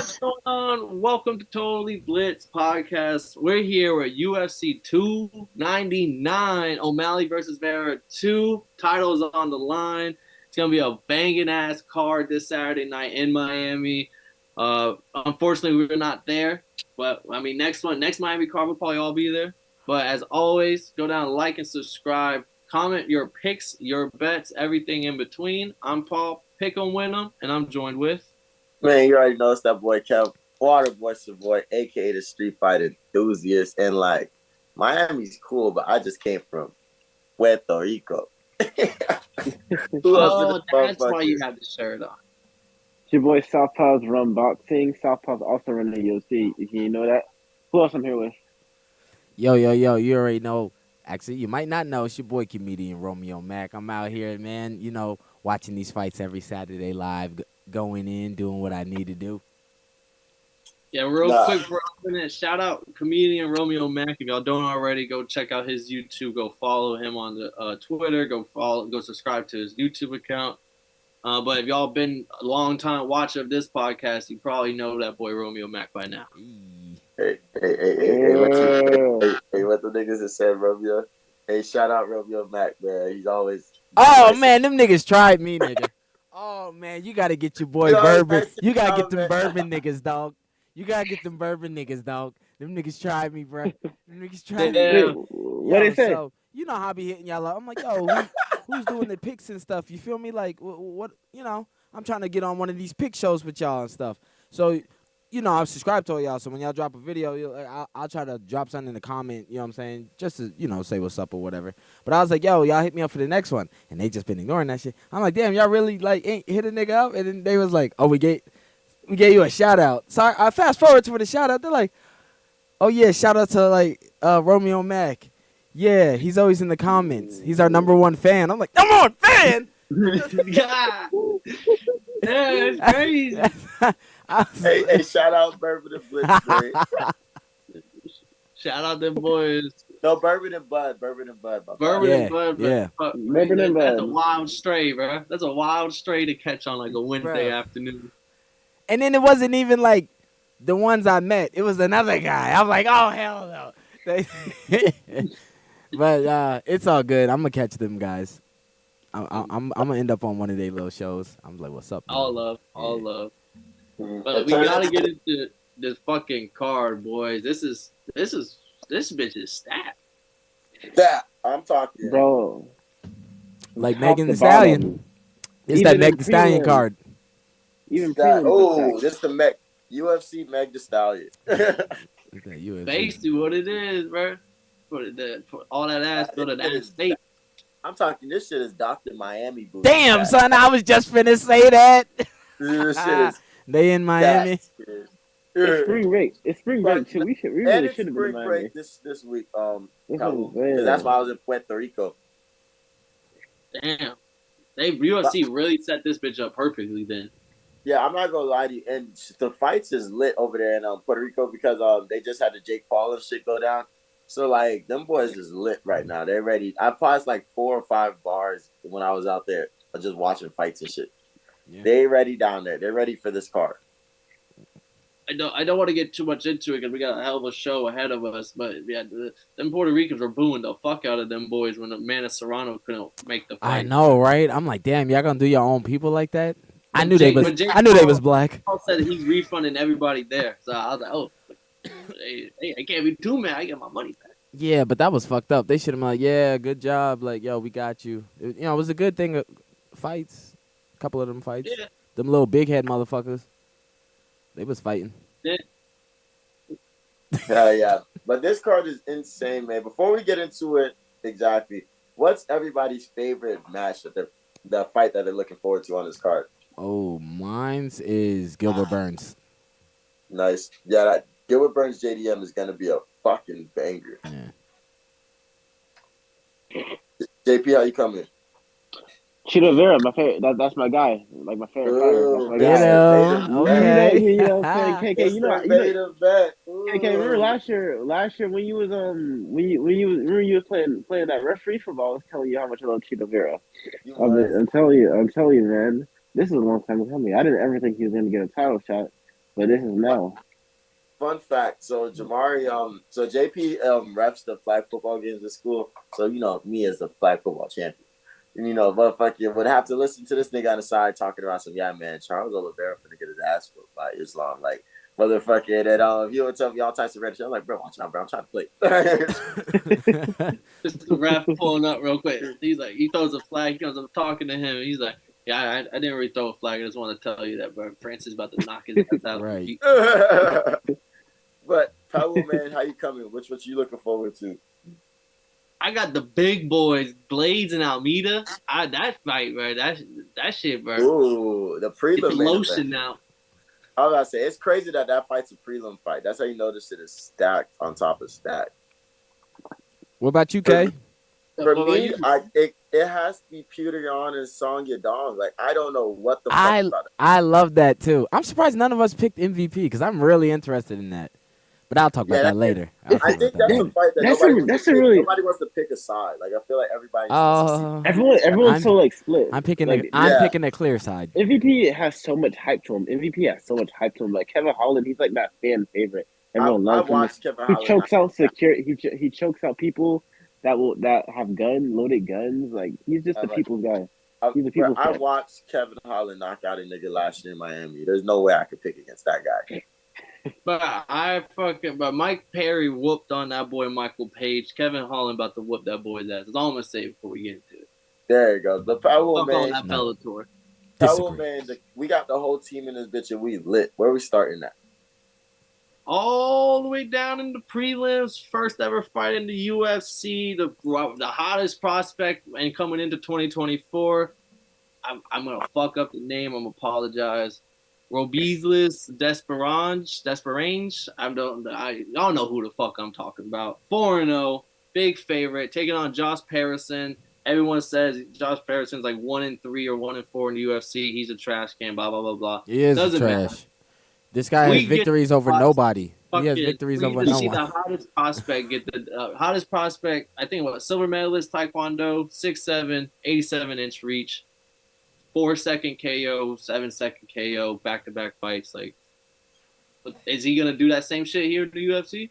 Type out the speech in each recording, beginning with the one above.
What's going on? Welcome to Totally Blitz podcast. We're here with UFC 299, O'Malley versus Vera 2. Title is on the line. It's gonna be a banging ass card this Saturday night in Miami. Unfortunately, we're not there, but I mean, next Miami card, we'll probably all be there. But as always, go down, like and subscribe. Comment your picks, your bets, everything in between. I'm Paul. Pick 'em, win 'em, and I'm joined with. Man, you already know it's that boy Kev, Waterboy Savoy, aka the Street Fight enthusiast. And like, Miami's cool, but I just came from Puerto Rico. Who else in Oh, this that's why motherfucker? you have the shirt on. It's your boy Southpaw's run boxing. Southpaw's also running the UFC. You know that? Who else I'm here with? Yo, you already know. Actually, you might not know. It's your boy, comedian Romeo Mack. I'm out here, man, watching these fights every Saturday live, going in, doing what I need to do. Yeah, real Nah. quick for a minute, shout out comedian Romeo Mack. If y'all don't already, go check out his YouTube. Go follow him on the Twitter. Go subscribe to his YouTube account. But if y'all been a long time watcher of this podcast, you probably know that boy Romeo Mack by now. Hey, what the niggas that said, Romeo? Hey, shout out Romeo Mack, man. He's always. Oh, man, them niggas tried me, nigga. Oh, man, you got to get your boy Bourbon. You got to get them Bourbon niggas, dog. You got to get them Bourbon niggas, dog. Them niggas tried me, bro. Them niggas tried me. Yeah. What they say? So, you know how I be hitting y'all up. I'm like, yo, who's doing the picks and stuff? You feel me? Like, what, I'm trying to get on one of these pick shows with y'all and stuff. So, I've subscribed to all y'all. So when y'all drop a video, I'll try to drop something in the comment, you know what I'm saying? Just to, say what's up or whatever. But I was like, yo, y'all hit me up for the next one. And they just been ignoring that shit. I'm like, damn, y'all really, ain't hit a nigga up? And then they was like, oh, we gave you a shout out. So I fast forward to the shout out. They're like, oh, yeah, shout out to, Romeo Mack. Yeah, he's always in the comments. He's our number one fan. I'm like, number one fan? God. Yeah, it's crazy. Hey, shout out Bourbon and Blitz, man. Shout out them boys. No, Bourbon and Bud. Bourbon and Bud. Bourbon and Bud. Bourbon and Bud. That's a wild stray, bro. That's a wild stray to catch on like a Wednesday afternoon. And then it wasn't even like the ones I met. It was another guy. I'm like, oh, hell no. But it's all good. I'm going to catch them guys. I'm going to end up on one of their little shows. I'm like, what's up, man? All love. But we got to get into this fucking card, boys. This bitch is stacked. That I'm talking, Bro. Like Top Megan to Thee Stallion. bottom. It's Even that Meg in Thee Stallion prelim. card. Even that. prelims Oh, are this the UFC Meg Thee Stallion. Basically what it is, bro. For all that ass, go to that state. I'm talking. This shit is Dr. Miami booty. Damn, son, I was just finna say that. This shit is. They in Miami. It's spring break. It's spring break too. We and really it's should have been in spring Miami. break this week. This Cabo, is bad. 'cause that's why I was in Puerto Rico. Damn. UFC really set this bitch up perfectly then. Yeah, I'm not gonna lie to you. And the fights is lit over there in Puerto Rico because they just had the Jake Paul and shit go down. So like them boys is lit right now. They're ready. I passed like 4 or 5 bars when I was out there just watching fights and shit. Yeah. They ready down there. They're ready for this card. I don't want to get too much into it because we got a hell of a show ahead of us. But yeah, them Puerto Ricans were booing the fuck out of them boys when Amanda Serrano couldn't make the fight. I know, right? I'm like, damn, y'all gonna do your own people like that? I knew they was black. Paul said he's refunding everybody there, so I was like, oh, hey, I can't be too mad. I get my money back. Yeah, but that was fucked up. They should have been like, yeah, good job. Like, yo, we got you. It was a good thing. Fights, a couple of them fights. Yeah. Them little big head motherfuckers. They was fighting. Yeah. Yeah. But this card is insane, man. Before we get into it, exactly, what's everybody's favorite match the fight that they're looking forward to on this card? Oh, mine's is Gilbert Burns. Nice. Yeah, that Gilbert Burns JDM is gonna be a fucking banger. Yeah. JP, how you coming? Chito Vera, my favorite. That's my guy. Like my favorite fighter. That's my You guy. know, okay. You know what I'm saying? KK, KK, remember remember last year when you was remember you was playing that referee football, I was telling you how much I love Chito Vera. I'm telling you, man. This is a long time coming. I didn't ever think he was gonna get a title shot. But this is Mel. Fun fact. So Jamari, so JP refs the flag football games at school. So me as the flag football champion. And motherfucker would have to listen to this nigga on the side talking about some Charles Oliveira finna get his ass whooped by Islam. Like motherfucker that you would tell me all types of red shit. I'm like, bro, watch out, bro. I'm trying to play. Just the ref pulling up real quick. He's like, he throws a flag. He comes up talking to him. He's like, yeah, I didn't really throw a flag. I just want to tell you that, bro. Francis is about to knock his ass out. Right. But Pebble, man, how you coming? Which you looking forward to? I got the big boys, Blades and Almeida. That fight, bro. That shit, bro. Ooh, the prelim. It's lotion now. I was about to say, it's crazy that fight's a prelim fight. That's how you know this shit is stacked on top of stacked. What about you, Kay? For me, it has to be Pewter Yon and Song Yadong. Like, I don't know what the fuck about it. I love that, too. I'm surprised none of us picked MVP because I'm really interested in that. But I'll talk about that later. I think that's a fight that nobody wants to pick a side. Like, I feel like everyone's so like split. I'm picking a clear side. MVP has so much hype to him. Like Kevin Holland, he's like that fan favorite. Everyone loves him. He chokes out security. He chokes out people that have loaded guns. Like he's just the people's guy. He's the people's guy. I watched Kevin Holland knock out a nigga last year in Miami. There's no way I could pick against that guy. But Mike Perry whooped on that boy Michael Page. Kevin Holland about to whoop that boy's ass. That's all I'm gonna say before we get into it. There you go. The Power Man. On that Bellator. Power Man. We got the whole team in this bitch and we lit. Where we starting at? All the way down in the prelims. First ever fight in the UFC. The hottest prospect and coming into 2024. I'm gonna fuck up the name. I'm gonna apologize. Robizlis Desperange. I don't know who the fuck I'm talking about. 4-0, big favorite, taking on Josh Parison. Everyone says Josh Parison's like 1-3 or 1-4 in the UFC. He's a trash can. Blah blah blah blah. He is trash. Matter. This guy has victories over nobody. He has victories over no one. We see the hottest prospect get the hottest prospect. I think silver medalist Taekwondo, 6'7", 87-inch reach. 4-second KO, 7-second KO, back-to-back fights. Like, is he gonna do that same shit here in the UFC?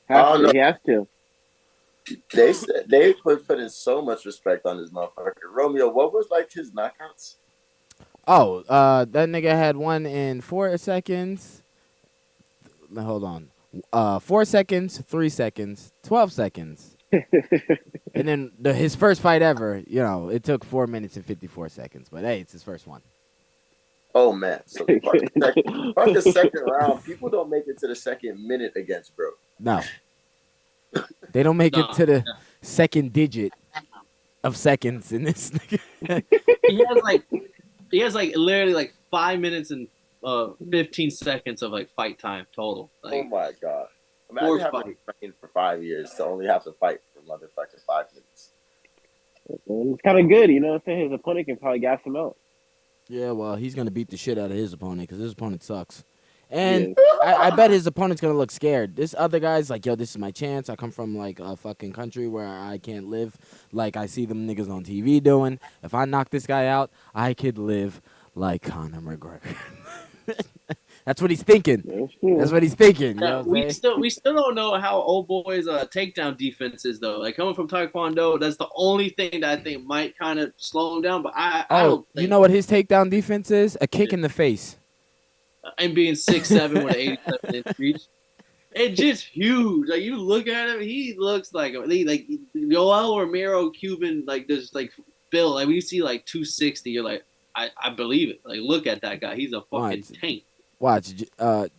He has to. They said they put in so much respect on this motherfucker. Romeo, what was like his knockouts? Oh, that nigga had one in 4 seconds. Hold on. 4 seconds, 3 seconds, 12 seconds. And then his first fight ever, it took 4 minutes and 54 seconds. But hey, it's his first one. Oh man! So fuck the second round. People don't make it to the second minute against bro. No, they don't make it to the second digit of seconds in this. he has literally like 5 minutes and 15 seconds of like fight time total. Like, oh my god! Imagine having trained for 5 years to only have to fight for motherfucking 5 minutes. It's kind of good, His opponent can probably gas him out. Yeah, well, he's going to beat the shit out of his opponent because his opponent sucks. And I bet his opponent's going to look scared. This other guy's like, yo, this is my chance. I come from, like, a fucking country where I can't live like I see them niggas on TV doing. If I knock this guy out, I could live like Conor McGregor. That's what he's thinking. That's what he's thinking. We still don't know how old boy's takedown defense is though. Like coming from Taekwondo, that's the only thing that I think might kind of slow him down. But I don't think. You know what his takedown defense is? A kick in the face. And being 6'7" with an 87-inch reach. It's just huge. Like you look at him, he looks like Yoel Romero Cuban, like this like build. Like when you see like 260, you're like, I believe it. Like look at that guy. He's a fucking tank. Watch,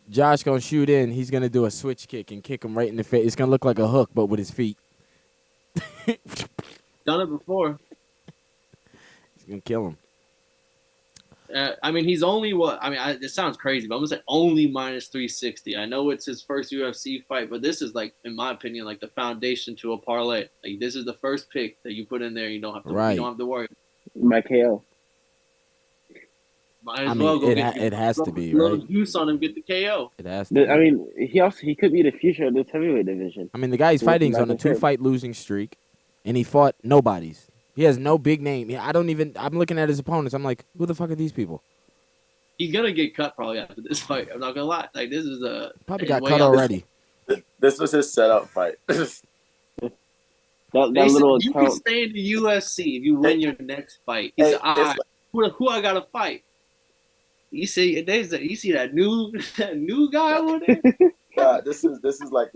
Josh gonna shoot in. He's gonna do a switch kick and kick him right in the face. It's gonna look like a hook, but with his feet. Done it before. He's gonna kill him. He's only it sounds crazy, but I'm gonna say only minus 360. I know it's his first UFC fight, but this is like, in my opinion, like the foundation to a parlay. Like this is the first pick that you put in there. You don't have to. Right. You don't have to worry. My KO. It has to be, right? Use on him, get the KO. It has to. He could be the future of this heavyweight division. The guy he's fighting is on a 2-fight losing streak, and he fought nobodies. He has no big name. I'm looking at his opponents. I'm like, who the fuck are these people? he's gonna get cut probably after this fight. I'm not gonna lie. Like this is probably got cut already. This was his setup fight. that little you account. can stay in the UFC if you win your next fight. He said, "All right, who I gotta fight?" You see, you see that new guy over there. This is like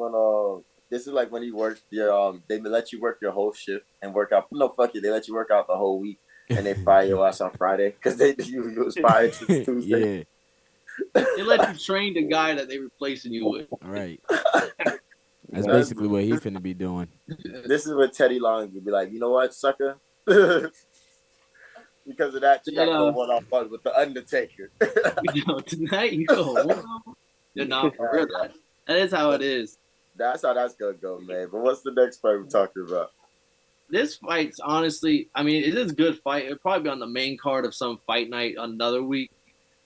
when you work your they let you work your whole shift and work out. No, fuck it, they let you work out the whole week and they fire your ass on Friday because you was fired since Tuesday. Yeah. They let you train the guy that they replacing you with. All right. That's basically what he finna be doing. This is what Teddy Long would be like. You know what, sucker? Because of that, you got to go one-on-one with the Undertaker. Tonight you go one-on-one. You're not for real. That is how it is. That's how that's gonna go, man. But what's the next fight we're talking about? This fight's honestly, I mean, it is a good fight. It'll probably be on the main card of some fight night another week.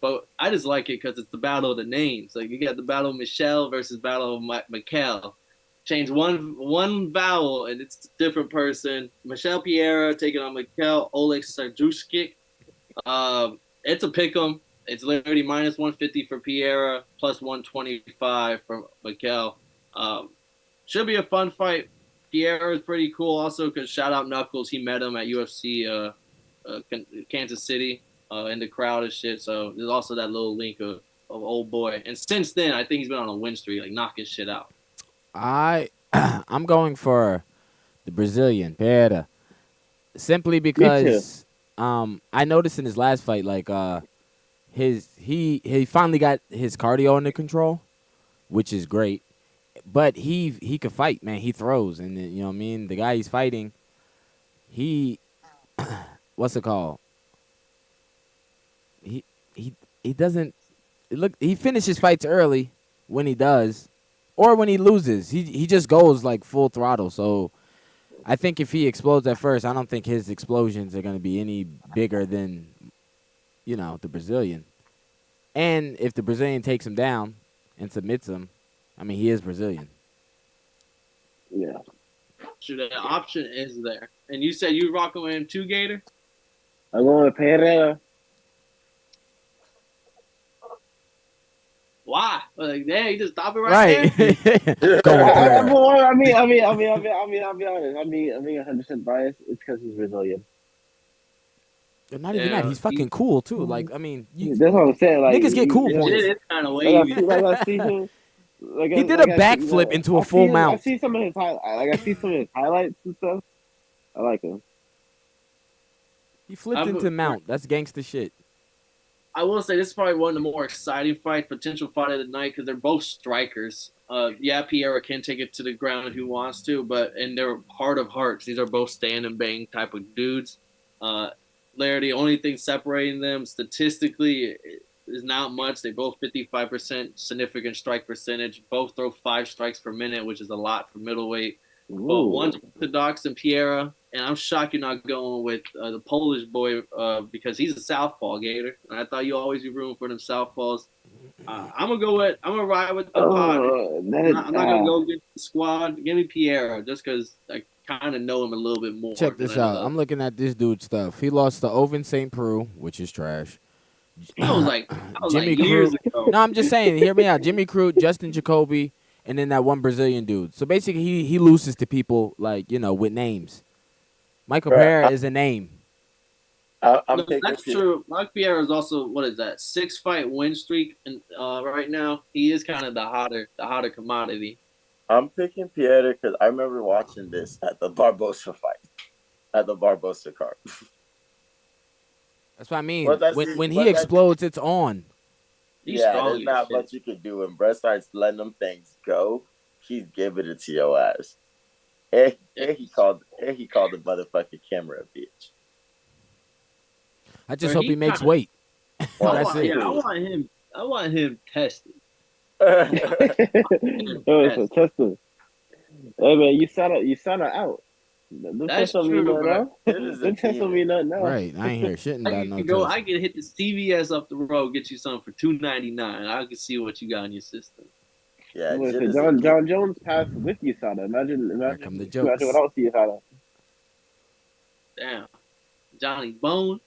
But I just like it because it's the battle of the names. Like you got the battle of Michelle versus battle of Mikel. Change one vowel and it's a different person. Michelle Piera taking on Mikel Oleg Serjuskic. It's a pick'em. It's literally minus 150 for Piera, plus 125 for Mikel. Should be a fun fight. Piera is pretty cool also because shout out Knuckles. He met him at UFC Kansas City in the crowd and shit. So there's also that little link of old boy. And since then, I think he's been on a win streak, like knocking shit out. I'm going for the Brazilian, Vera. Simply because I noticed in his last fight, like he finally got his cardio under control, which is great. But he could fight, man. He throws, and you know what I mean. The guy he's fighting, he what's it called? He doesn't look. He finishes fights early when he does, or when he loses. He just goes like full throttle. So I think if he explodes at first, I don't think his explosions are going to be any bigger than, the Brazilian. And if the Brazilian takes him down and submits him, I mean, he is Brazilian. Yeah. So the option is there. And you said you rocking with him too, Gator? I'm going with Pereira. Why? Like, damn, you just stop it right there? I mean, I'll be honest. I'm being 100% biased. It's because he's Brazilian. Not even that. He's fucking cool too. Like, I mean, that's what I'm saying. Like, niggas get cool points. It's kind of wavy. I see him. He did a backflip into a full mount. I see some of his highlights and stuff. I like him. He flipped into mount. That's gangster shit. I will say this is probably one of the more exciting fights, potential fight of the night, because they're both strikers. Piera can take it to the ground if he wants to, but in their heart of hearts, these are both stand and bang type of dudes. The only thing separating them statistically is not much. They both 55% significant strike percentage. Both throw 5 strikes per minute, which is a lot for middleweight. But one's orthodox than Piera, and I'm shocked you're not going with the Polish boy because he's a southpaw, Gator. And I thought you always be rooting for them southpaws. I'm gonna ride with the pod. I'm not gonna go get the squad. Give me Piera just because I kind of know him a little bit more. Check this out. I'm looking at this dude's stuff. He lost to Oven St. Preux, which is trash. That was like Jimmy years Crute. ago. No, I'm just saying. Hear me out. Jimmy Crute, Justin Jacoby, and then that one Brazilian dude. So basically, he loses to people like with names. Michael Pereira is a name. That's true. Mike Piera is also 6-fight win streak, and right now he is kind of the hotter commodity. I'm picking Piera because I remember watching this at the Barbosa fight, at the Barbosa card. That's what I mean. When he explodes, it's on. There's not much you can do. When Brett starts letting them things go, he's giving it to your ass. And he called the motherfucking camera a bitch. I just hope he makes weight. That's it. Yeah, I want him tested. Tested. Hey man, you sound out. That's true, bro. Don't test on me nothing now. Right, I ain't hear shit about no test. I can hit the CVS up the road, get you something for $2.99. I can see what you got in your system. Yeah, John Jones passed with USADA. Imagine without USADA. Damn, Johnny Bone.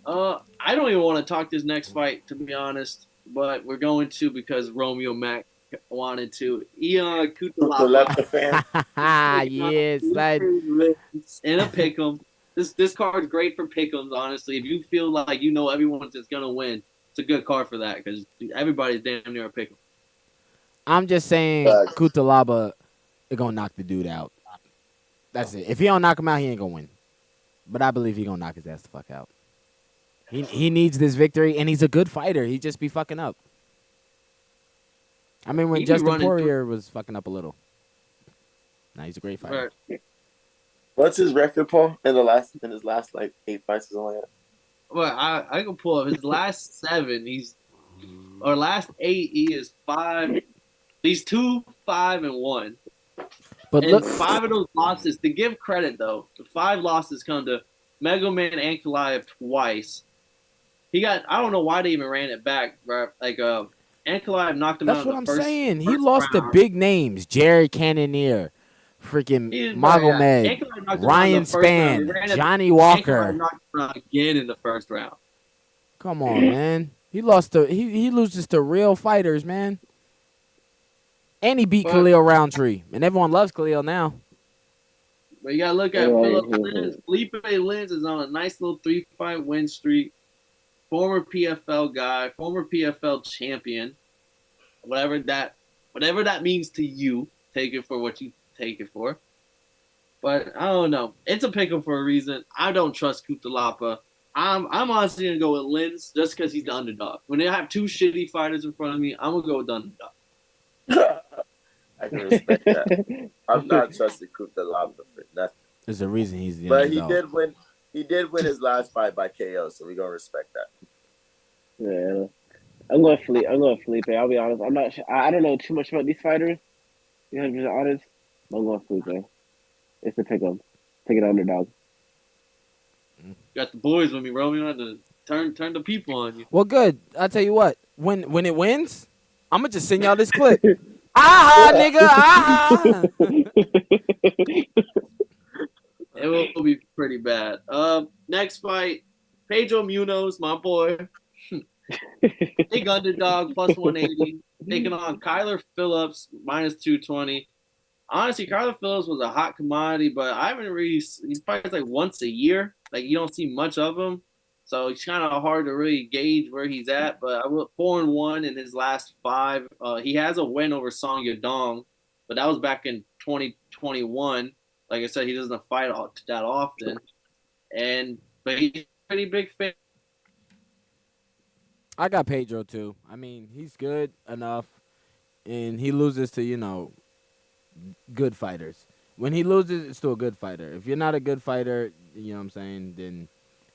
I don't even want to talk this next fight, to be honest, but we're going to because Romeo Mack wanted to. Ion Kutalaba The fan. Yes, that. in a pick'em. This card's great for pick'ems. Honestly, if you feel like you know everyone's just gonna win, it's a good card for that because everybody's damn near a pick'em. I'm just saying, Kutalaba is gonna knock the dude out. That's it. If he don't knock him out, he ain't gonna win. But I believe he gonna knock his ass the fuck out. He needs this victory, and he's a good fighter. He just be fucking up. I mean, when Justin Poirier was fucking up a little. Nah, he's a great fighter. Right. What's his record, Paul? In his last like 8 fights or something like that? Well, I can pull up his last 7. Last 8. He is 5. He's 2-5-1. But and look, 5 of those losses. To give credit though, the 5 losses come to Mega Man Ankalaev twice. He got. I don't know why they even ran it back. Right? Like Ankalaev knocked him out. That's what in I'm the first, saying. He first lost round. to big names: Jerry Cannonier, freaking Magomed, Ryan Spann, Johnny Walker. Knocked him out again in the first round. Come on, man. He lost to he loses to real fighters, man. And he beat Khalil Roundtree, and everyone loves Khalil now. But you gotta look at Philip Lins. Felipe Lins is on a nice little 3-fight win streak. Former PFL guy, former PFL champion. Whatever that means to you, take it for what you take it for. But I don't know. It's a pick'em for a reason. I don't trust Kutalapa. I'm honestly gonna go with Lins just because he's the underdog. When they have 2 shitty fighters in front of me, I'm gonna go with the underdog. I can respect that. I'm not trusting Kutalapa for nothing. There's a reason he's the underdog. But he did win. He did win his last fight by KO, so we're gonna respect that. Yeah, I'm going Felipe. I'll be honest. I'm not. I don't know too much about these fighters. You have to be honest. I'm going Felipe. It's a pick'em. Take it underdog. Got the boys with me, bro. We don't have to turn the people on you. Well, good. I'll tell you what. When it wins, I'm gonna just send y'all this clip. Aha, nigga! Aha! It will be pretty bad. Next fight, Pedro Munoz, my boy. Big underdog, plus 180. Taking on Kyler Phillips, minus 220. Honestly, Kyler Phillips was a hot commodity, but I haven't really. He's fights like once a year. Like you don't see much of him, so it's kind of hard to really gauge where he's at. But I went 4-1 in his last 5. He has a win over Song Yadong, but that was back in 2021. Like I said, he doesn't fight that often, but he's a pretty big fan. I got Pedro too. I mean, he's good enough, and he loses to good fighters. When he loses, it's to a good fighter. If you're not a good fighter, you know what I'm saying, then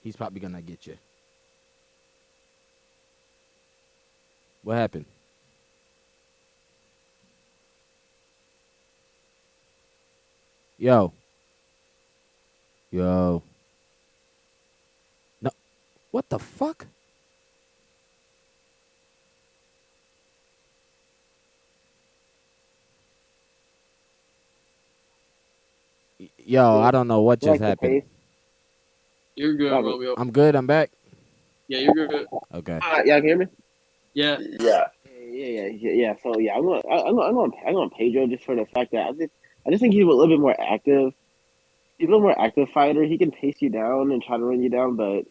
he's probably gonna get you. What happened? Yo. No. What the fuck? Yo, I don't know what just happened. You're good, Romeo. I'm good. I'm back. Yeah, you're good. Okay. Y'all can hear me? Yeah. Yeah. So yeah, I'm going Pedro just for the fact that I just think he's a little bit more active. He's a little more active fighter. He can pace you down and try to run you down, but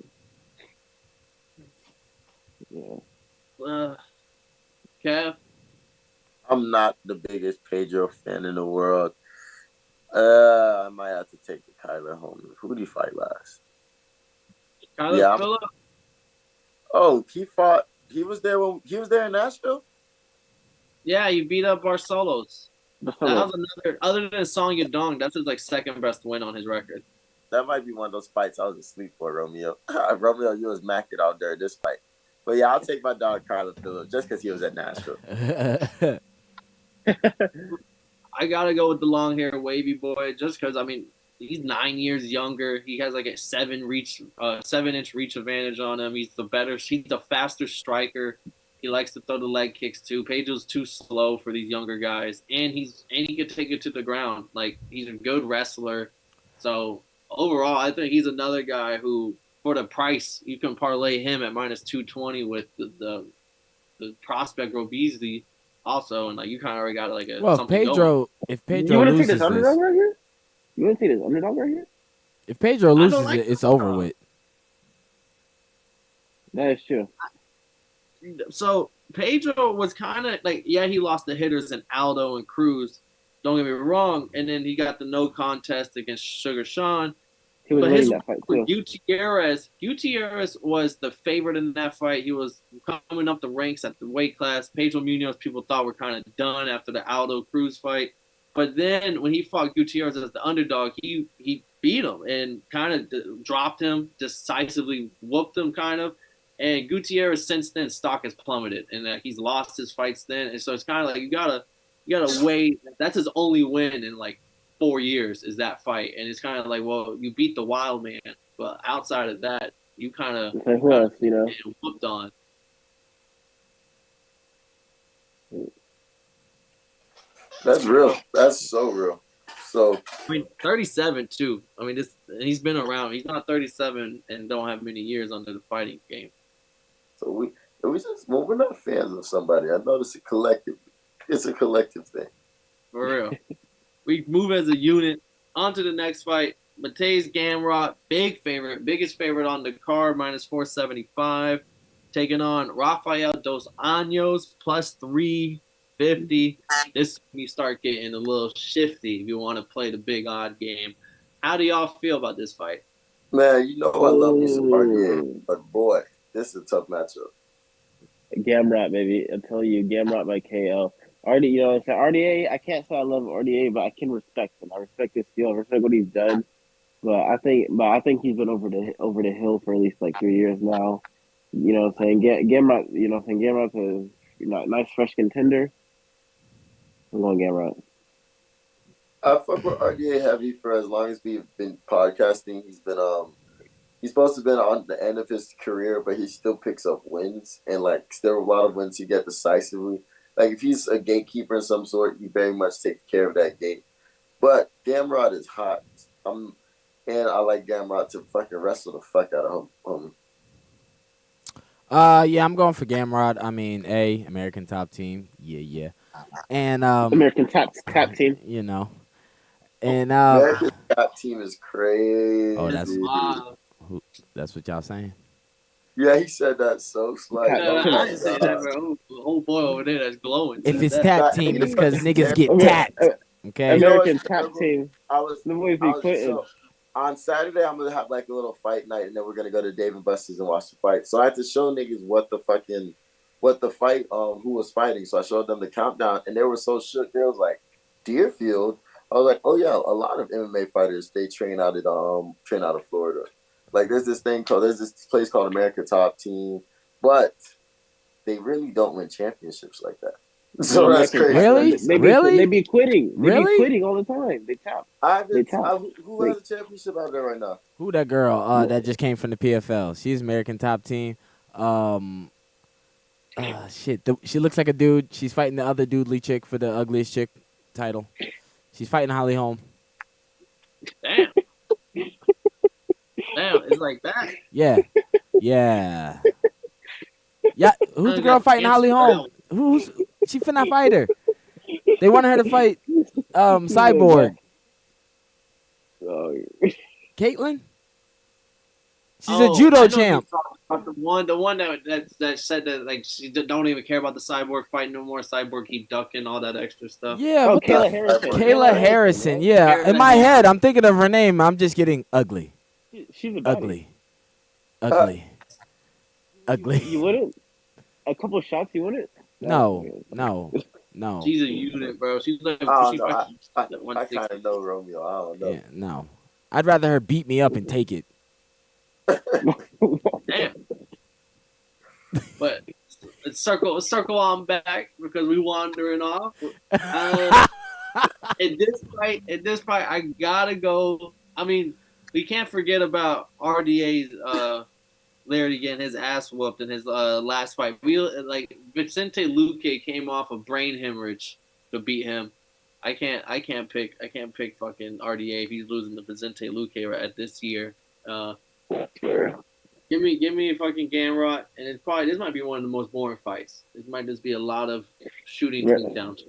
yeah. Kev? I'm not the biggest Pedro fan in the world. I might have to take the Kyler home. Who did he fight last? Kyler Phillips? Oh, he fought. He was there in Nashville. Yeah, he beat up Barcelos. That was another. Other than Song Yadong, that's his second best win on his record. That might be one of those fights I was asleep for, Romeo. Romeo, you was macked out there this fight. But yeah, I'll take my dog Kyler Phillips just because he was at Nashville. I gotta go with the long hair wavy boy just because he's 9 years younger. He has a 7-inch reach advantage on him. He's a faster striker. He likes to throw the leg kicks too. Pedro's too slow for these younger guys, and he can take it to the ground. He's a good wrestler. So overall, I think he's another guy who for the price, you can parlay him at minus 220 with the prospect Robeasley also, and like you kind of already got like a Well, something going. if You Pedro want to take loses this underdog this, right here? You want to take this underdog right here? if Pedro I don't loses like it, it's the over underdog. with. That is true. So Pedro was kind of like, yeah, he lost the hitters and Aldo and Cruz. Don't get me wrong, and then he got the no contest against Sugar Sean. He was But winning his that fight with too. Gutierrez was the favorite in that fight. He was coming up the ranks at the weight class. Pedro Munoz, people thought were kind of done after the Aldo Cruz fight. But then when he fought Gutierrez as the underdog, he beat him and kind of dropped him, decisively whooped him kind of. And Gutierrez since then stock has plummeted, and he's lost his fights then. And so it's kind of like you gotta weigh. That's his only win in like 4 years is that fight, and it's kind of like, well, you beat the Wild Man, but outside of that, you kind of Like who else, you know? whooped on. That's real. That's so real. So I mean, 37 too. I mean, he's been around. He's not 37 and don't have many years under the fighting game. So we just we're not fans of somebody. I notice it collective. It's a collective thing. For real. We move as a unit. On to the next fight. Matej Gamrot, biggest favorite on the card, minus 475. Taking on Rafael Dos Anjos, plus 350. This we start getting a little shifty if you want to play the big odd game. How do y'all feel about this fight? Man, you know I love me some RDA, but boy, this is a tough matchup. Gamrot, baby. I'm telling you, Gamrot by KO. RDA, you know what I'm saying? RDA, I can't say I love RDA, but I can respect him. I respect his skill. I respect what he's done. But I think he's been over the hill for at least like 3 years now. You know what I'm saying? Gamrot, you know what I'm saying? Gamrot's a nice fresh contender. I'm going Gamrot. I fuck with RDA heavy for as long as we've been podcasting. He's supposed to have been on the end of his career, but he still picks up wins, and like there are a lot of wins he get decisively. Like if he's a gatekeeper of some sort, he very much takes care of that gate. But Gamrot is hot. And I like Gamrot to fucking wrestle the fuck out of him. Yeah, I'm going for Gamrot. I mean, American top team. Yeah. And American top team. You know. And American top team is crazy. Oh, that's what y'all saying? Yeah, he said that so slight. I didn't say that, bro. The whole boy over there that's glowing. If it's tap team, it's because niggas get tapped. Okay. American top team. So, on Saturday, I'm gonna have like a little fight night, and then we're gonna go to Dave and Buster's and watch the fight. So I had to show niggas what the fight, who was fighting. So I showed them the countdown, and they were so shook. They was like, Deerfield. I was like, oh yeah, a lot of MMA fighters they train out of Florida. Like there's this place called America Top Team, but they really don't win championships like that. So that's crazy. Really? They be quitting. They be quitting all the time. They tap. Who has a championship out there right now? Who that girl that just came from the PFL? She's American top team. She looks like a dude. She's fighting the other dudely chick for the ugliest chick title. She's fighting Holly Holm. Damn, it's like that. Yeah. Who's the girl fighting Holly Holm? She finna fight her? They wanted her to fight Cyborg. Caitlyn? She's a judo champ. The one that said that like she don't even care about the Cyborg fight no more. Cyborg keep ducking all that extra stuff. Yeah, Kayla Harrison. Yeah, Kayla in my head, I'm thinking of her name. I'm just getting ugly. She's ugly. You wouldn't? A couple of shots, you wouldn't? No. She's a unit, bro. She's like, I kind of know Romeo. I don't know. Yeah, no. I'd rather her beat me up and take it. Damn. But let's circle on back because we wandering off. In this fight, I gotta go. I mean, we can't forget about RDA's Larry getting his ass whooped in his last fight. Vicente Luque came off a brain hemorrhage to beat him. I can't pick fucking RDA if he's losing to Vicente Luque at this year. Give me a fucking Gamrot, and this might be one of the most boring fights. It might just be a lot of shooting takedowns.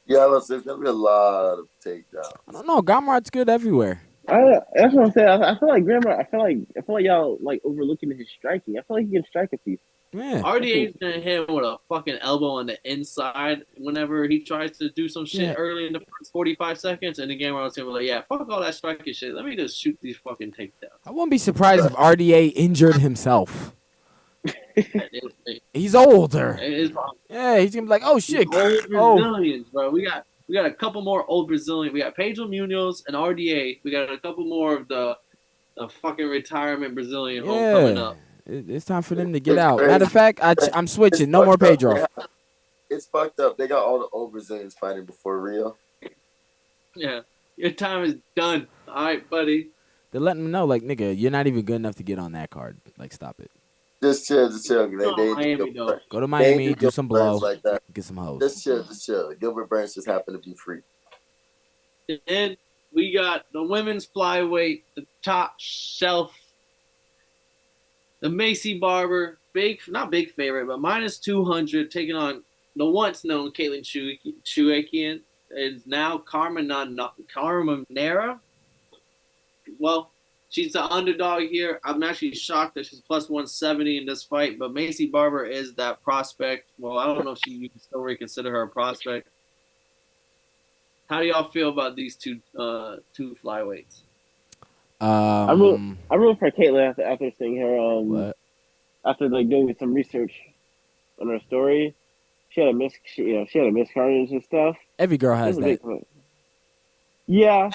Yeah, there's gonna be a lot of takedowns. I don't know. Gamrot's good everywhere. That's what I'm saying. I feel like Grandma. I feel like y'all like overlooking his striking. I feel like he can strike a piece. Yeah. RDA's gonna hit him with a fucking elbow on the inside whenever he tries to do some shit early in the first 45 seconds, and the game around gonna be like, yeah, fuck all that striking shit. Let me just shoot these fucking takedowns. I wouldn't be surprised if RDA injured himself. He's older. Yeah, he's gonna be like, oh shit. Old Brazilians, bro. We got a couple more old Brazilians. We got Pedro Munoz and RDA. We got a couple more of the fucking retirement Brazilian coming up. It's time for them to get out. Matter of fact, I'm switching. No more Pedro. It's fucked up. They got all the old Brazilians fighting before Rio. Yeah. Your time is done. All right, buddy. They're letting them know, like, nigga, you're not even good enough to get on that card. Like, stop it. Just chill. Go to Miami, do some blow, like that. Get some hoes. Just chill. Gilbert Burns just happened to be free. And we got the women's flyweight, the top shelf. The Macy Barber, not big favorite, but minus 200, taking on the once known Caitlin Chuakian, is now Carmenera. Well, she's the underdog here. I'm actually shocked that she's plus 170 in this fight, but Macy Barber is that prospect. Well, I don't know if you can still reconsider her a prospect. How do y'all feel about these two flyweights? I rooted for Caitlin after seeing her. After like doing some research on her story, she had a miscarriage and stuff. Every girl has that. Yeah.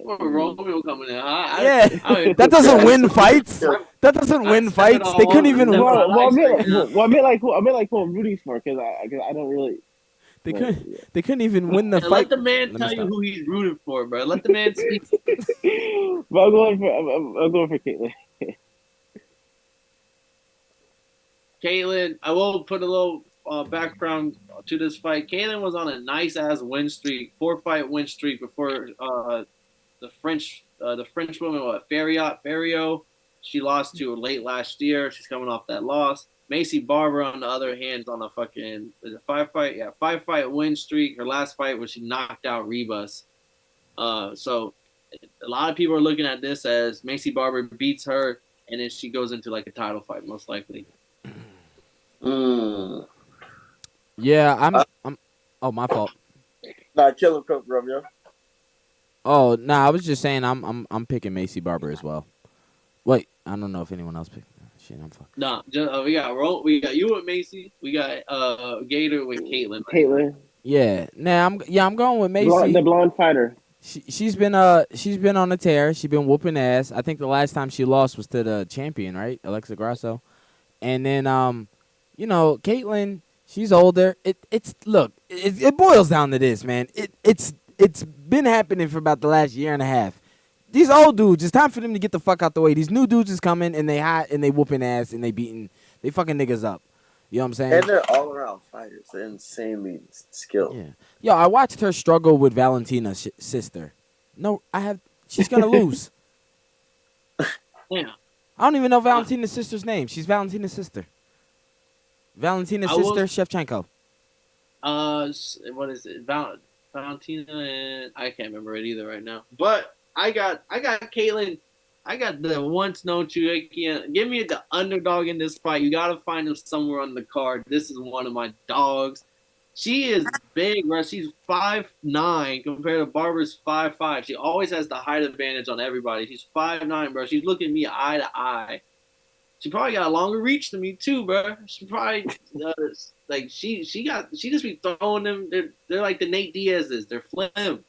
Romeo coming in. That doesn't win fights. That doesn't win fights. They couldn't even. I mean like who I'm rooting for because I don't really. They couldn't even win the fight. Let the man tell you who he's rooting for, bro. Let the man speak. But I'm going for Caitlin. Caitlin, I will put a little background to this fight. Caitlin was on a nice ass win streak, 4-fight win streak before the French woman, Ferio. She lost to late last year. She's coming off that loss. Macy Barber, on the other hand, is on a fucking 5-fight win streak. Her last fight was she knocked out Rebus. So a lot of people are looking at this as Macy Barber beats her, and then she goes into like a title fight, most likely. Yeah, I'm. Oh, my fault. Nah, kill him, Coach Romeo. Oh, nah, I was just saying I'm picking Macy Barber as well. Wait, I don't know if anyone else picked. Shit, I'm fucked. Nah, we got you with Macy. We got Gator with Caitlin. Caitlin. Yeah, I'm going with Macy. The blonde fighter. She's been on a tear. She's been whooping ass. I think the last time she lost was to the champion, right, Alexa Grasso. And then Caitlin, she's older. It boils down to this, man. It's been happening for about the last year and a half. These old dudes, it's time for them to get the fuck out the way. These new dudes is coming and they hot and they whooping ass and they fucking niggas up. You know what I'm saying? And they're all around fighters. They're insanely skilled. Yeah. Yo, I watched her struggle with Valentina's sister. No, she's gonna lose. Yeah. I don't even know Valentina's sister's name. She's Valentina's sister. Valentina's sister, Shevchenko. What is it? Valentina, and I can't remember it either right now. But I got Caitlin. I got the once known Chuakian. Give me the underdog in this fight. You gotta find him somewhere on the card. This is one of my dogs. She is big, bro. She's 5'9" compared to Barber's 5'5". She always has the height advantage on everybody. She's 5'9", bro. She's looking me eye to eye. She probably got a longer reach than me too, bro. She probably she just be throwing them. They're like the Nate Diaz's. They're flim,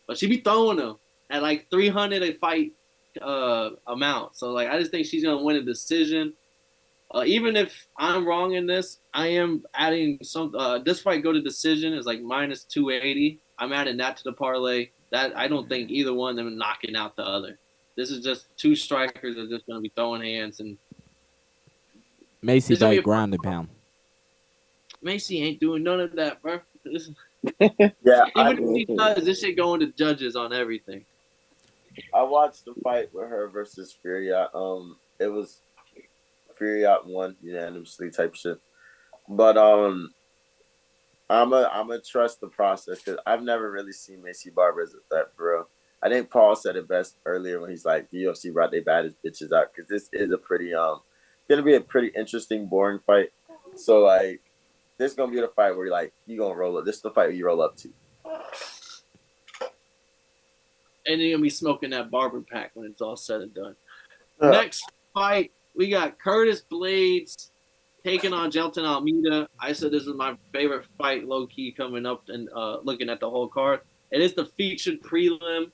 but she be throwing them at like 300 a fight amount. So like I just think she's gonna win a decision. Even if I'm wrong in this, I am adding some. This fight go to decision is like minus 280. I'm adding that to the parlay. That I don't think either one of them are knocking out the other. This is just two strikers that are just gonna be throwing hands and. Macy by ground and pound. Macy ain't doing none of that, bro. Yeah. Even if he does, this shit going to judges on everything. I watched the fight with her versus Furia. It was Furia won unanimously type shit. But I'm a trust the process because I've never really seen Macy Barber as a threat for real. I think Paul said it best earlier when he's like the UFC brought their baddest bitches out because this is a pretty gonna be a pretty interesting, boring fight. So like this is gonna be the fight where you gonna roll up. This is the fight where you roll up to. And you're gonna be smoking that barber pack when it's all said and done. Yeah. Next fight, we got Curtis Blades taking on Jelton Almeida. I said this is my favorite fight, low key, coming up and looking at the whole card. It is the featured prelim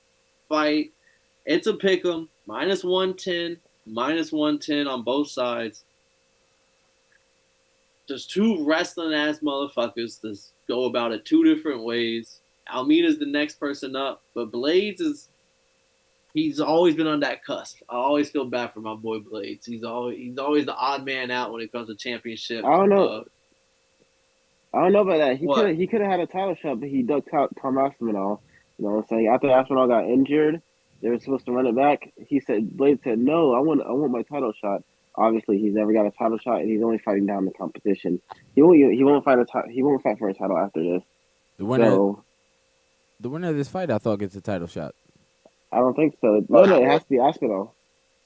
fight. It's a pick'em, -110, -110 on both sides. There's two wrestling ass motherfuckers that go about it two different ways. Almeida's the next person up, but Blades he's always been on that cusp. I always feel bad for my boy Blades. He's always the odd man out when it comes to championship. I don't know. I don't know about that. He could have had a title shot, but he ducked out Tom Aspinall. You know what I'm saying? After Aspinall got injured, they were supposed to run it back. Blades said, "No, I want my title shot." Obviously, he's never got a title shot, and he's only fighting down the competition. He won't fight for a title after this. The winner of this fight, I thought, gets a title shot. I don't think so. No, it has to be Aspinall.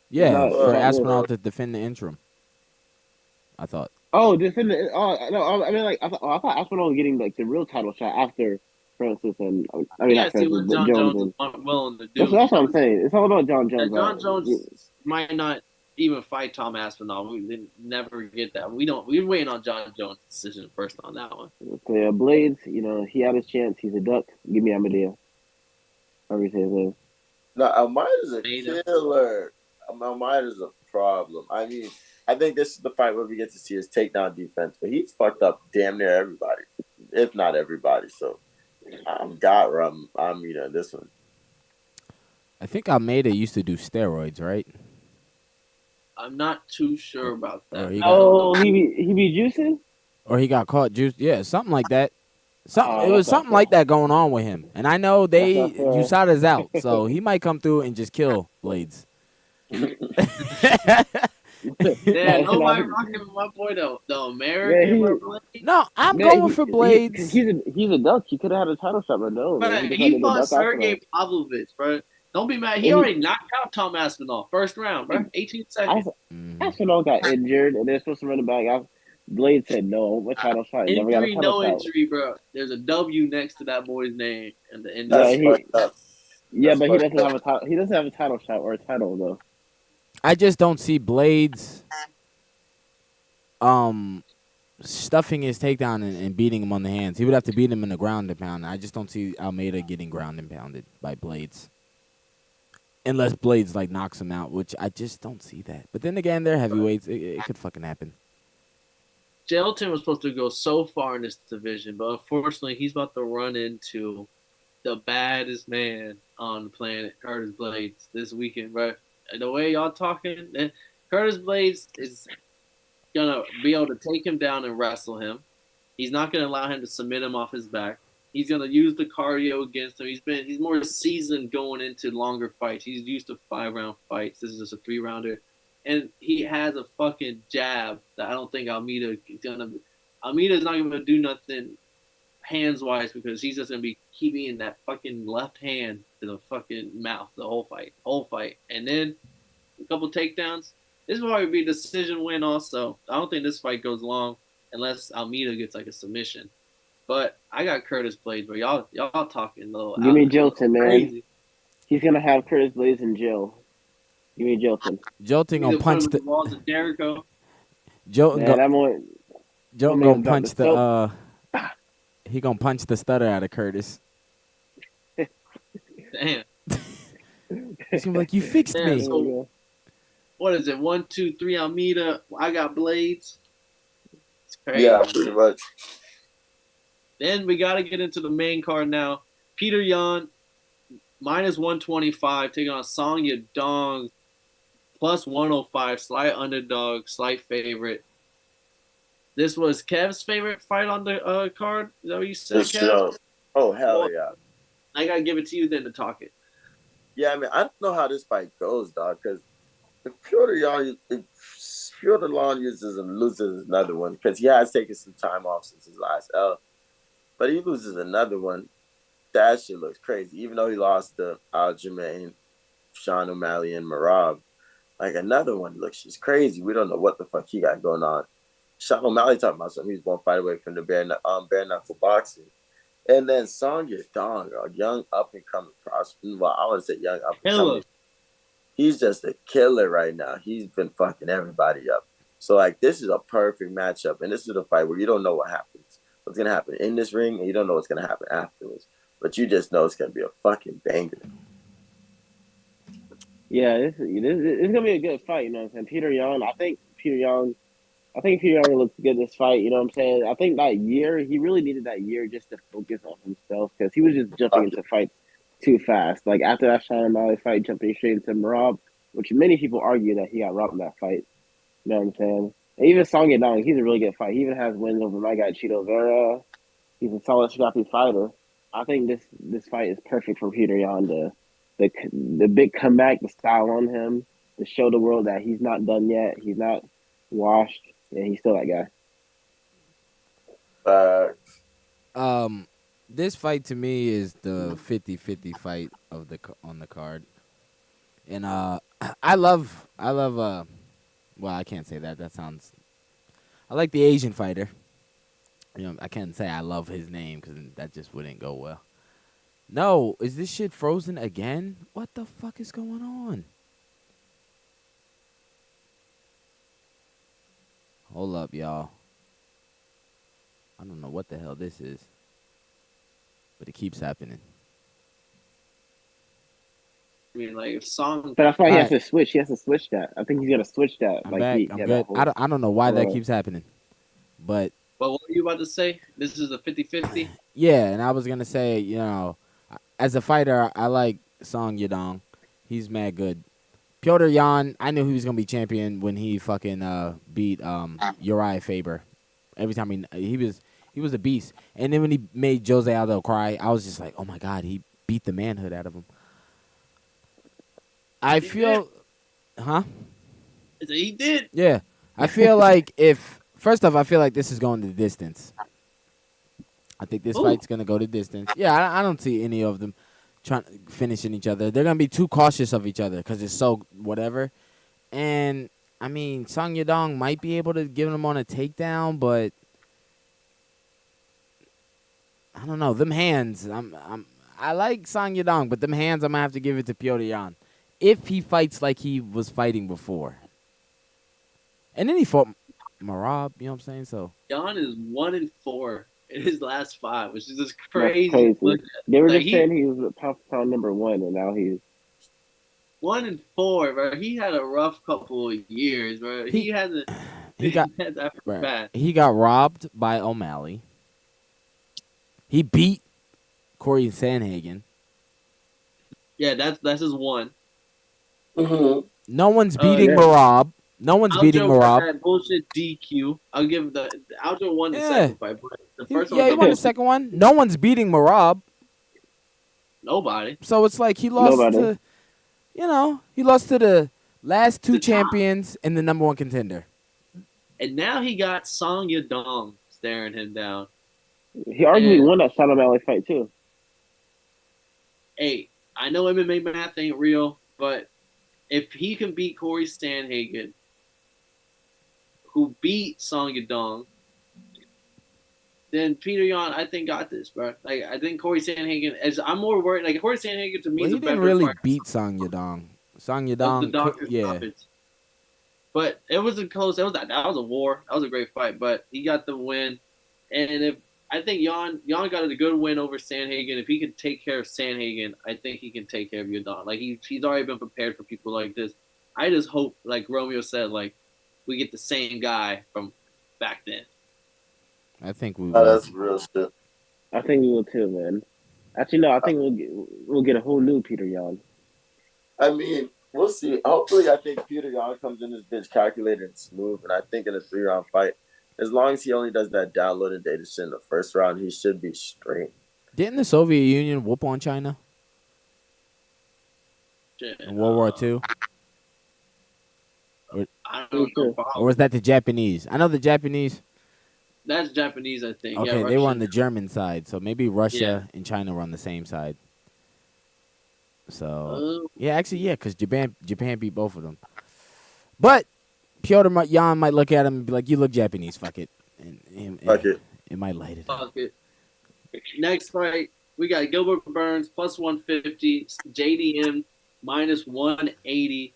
Yeah, for Aspinall to defend the interim. I thought. Oh, defend the. Oh no, I mean I thought Aspinall was getting like the real title shot after Francis and not Francis, what but John Jones. is unwilling to do. That's what I'm saying. It's all about John Jones. John Jones might not even fight Tom Aspinall. We didn't never get that. We're waiting on John Jones' decision first on that one. So yeah, Blades, he had his chance. He's a duck. Give me Amadea. However you say his name. No, Almeida's a killer. Almeida's a problem. I mean, I think this is the fight where we get to see his takedown defense, but he's fucked up damn near everybody, if not everybody. So I'm Almeida in this one. I think Almeida used to do steroids, right? I'm not too sure about that. He be juicing? Or he got caught juice? Yeah, something like that. It was something like that going on with him. And I know USADA's out, so he might come through and just kill Blades. Yeah, nobody rocking with my boy though. The American Blades. No, I'm going for Blades. He's a duck. He could have had a title shot, but no. He fought Sergey Pavlovich, bro. Don't be mad. He already knocked out Tom Aspinall first round, bro. 18 seconds. Aspinall got injured, and they're supposed to run it back. Blade said no. What title shot? Injury, no injury, bro. There's a W next to that boy's name, and the injury. But he doesn't have a title. He doesn't have a title shot or a title though. I just don't see Blades stuffing his takedown and beating him on the hands. He would have to beat him in the ground and pound. I just don't see Almeida getting ground and pounded by Blades. Unless Blades knocks him out, which I just don't see that. But then again, they're heavyweights. It could fucking happen. Jelton was supposed to go so far in this division, but unfortunately, he's about to run into the baddest man on the planet, Curtis Blades, this weekend, bro. The way y'all talking, Curtis Blades is gonna be able to take him down and wrestle him. He's not gonna allow him to submit him off his back. He's gonna use the cardio against him. He's more seasoned going into longer fights. He's used to 5-round fights. This is just a 3-rounder. And he has a fucking jab that I don't think Almeida's not gonna do nothing hands wise because he's just gonna be keeping that fucking left hand to the fucking mouth the whole fight. And then a couple takedowns. This will probably be a decision win also. I don't think this fight goes long unless Almeida gets a submission. But I got Curtis Blades, but y'all talking little. Give me Jelton, man. Crazy. He's gonna have Curtis Blades in jail. Give me Jelton. Jelton gonna punch the walls of Jericho. Jelton gonna punch the he gonna punch the stutter out of Curtis. Damn. He's gonna be like, you fixed me. So, what is it? 1, 2, 3 Almeida. I got Blades. It's crazy. Yeah, pretty much. Then we got to get into the main card now. Peter Yan, -125, taking on Song Yadong, +105, slight underdog, slight favorite. This was Kev's favorite fight on the card. Is that what you said, Kev? Oh, hell yeah. I got to give it to you then to talk it. Yeah, I mean, I don't know how this fight goes, dog. Because if Piotr Yan loses another one, because he has taken some time off since his last L, but he loses another one, that shit looks crazy. Even though he lost to Aljamain, Sean O'Malley, and Marab, like another one looks just crazy. We don't know what the fuck he got going on. Sean O'Malley talking about something. He's one fight away from the bare knuckle boxing. And then Song Yadong, a young up and coming prospect. Well, I want to say young up and coming. He's just a killer right now. He's been fucking everybody up. So like this is a perfect matchup, and this is a fight where you don't know what happens, what's gonna happen in this ring, and you don't know what's gonna happen afterwards. But you just know it's gonna be a fucking banger. Yeah, it's gonna be a good fight. You know what I'm saying? Peter Yan, I think Peter Yan looks good this fight. You know what I'm saying? I think that year he really needed that year just to focus on himself because he was just jumping into fights too fast. Like after that Sean O'Malley fight, jumping straight into Marab, which many people argue that he got robbed in that fight. You know what I'm saying? And even Song Yadong, he's a really good fight. He even has wins over my guy Cheeto Vera. He's a solid, scrappy fighter. I think this fight is perfect for Peter Yan. The big comeback, the style on him, to show the world that he's not done yet. He's not washed, and he's still that guy. This fight to me is the 50-50 fight on the card, and I love well, I can't say that. That sounds. I like the Asian fighter. You know, I can't say I love his name because that just wouldn't go well. No, is this shit frozen again? What the fuck is going on? Hold up, y'all. I don't know what the hell this is, but it keeps happening. I mean, like, if Song... But I thought he has to switch. He has to switch that. I think he's going to switch that. I'm back. I'm good. I don't know why that keeps happening, but... But what were you about to say? This is a 50-50? Yeah, and I was going to say, you know, as a fighter, I like Song Yadong. He's mad good. Piotr Yan, I knew he was going to be champion when he fucking beat Uriah Faber. Every time he was a beast. And then when he made Jose Aldo cry, I was just like, oh, my God, he beat the manhood out of him. I feel... Huh? He did. Yeah. I feel like First off, I feel like this is going to the distance. I think this fight's going to go to distance. Yeah, I don't see any of them finishing each other. They're going to be too cautious of each other because it's so whatever. And, I mean, Song Yadong might be able to give him on a takedown, but I don't know. Them hands, I like Song Yadong, but them hands, I'm going to have to give it to Piotr Yan. If he fights like he was fighting before. And then he fought Marab, you know what I'm saying? So Yan is 1-4 in his last 5, which is just crazy. They were just saying he was pound number 1, and now he's 1-4, bro. He had a rough couple of years, bro. He hasn't. He got bad. He got robbed by O'Malley. He beat Corey Sandhagen. Yeah, that's his one. Mm-hmm. No one's beating Marab. No one's beating Marab. That bullshit DQ. I'll give the Aljo won the second fight, but the first one. Yeah, he won the second one. No one's beating Marab. Nobody. So it's like he lost to, he lost to the last 2 champions and the number 1 contender. And now he got Song Yadong staring him down. He arguably won that Sean O'Malley fight too. Hey, I know MMA math ain't real, but if he can beat Corey Sandhagen, who beat Song Yadong, then Peter Yan, I think, got this, bro. Like, I think Corey Sandhagen, I'm more worried. Like, Corey Sandhagen to me is a better fighter. He didn't really fighter. beat Song Yadong. Song Yadong, yeah. But it was a close. That was a war. That was a great fight. But he got the win, and I think Yan got a good win over Sandhagen. If he can take care of Sandhagen, I think he can take care of Yadong. Like he's already been prepared for people like this. I just hope, like Romeo said, like we get the same guy from back then. I think we will. That's real shit. I think we will too, man. Actually, no. I think we'll get a whole new Peter Yan. I mean, we'll see. Hopefully, I think Peter Yan comes in this bitch calculated and smooth, and I think in a 3-round fight, as long as he only does that downloaded data shit in the first round, he should be straight. Didn't the Soviet Union whoop on China? Shit, in World War II? I don't know. Or was that the Japanese? I know the Japanese. That's Japanese, I think. Okay, Yeah, they were on Russian. the German side, so maybe Russia and China were on the same side. So actually, because Japan beat both of them. But Piotr Jan might look at him and be like, "You look Japanese, fuck it," and Fuck it. It might light it up. Fuck it. Next fight, we got Gilbert Burns plus 150, JDM minus 180.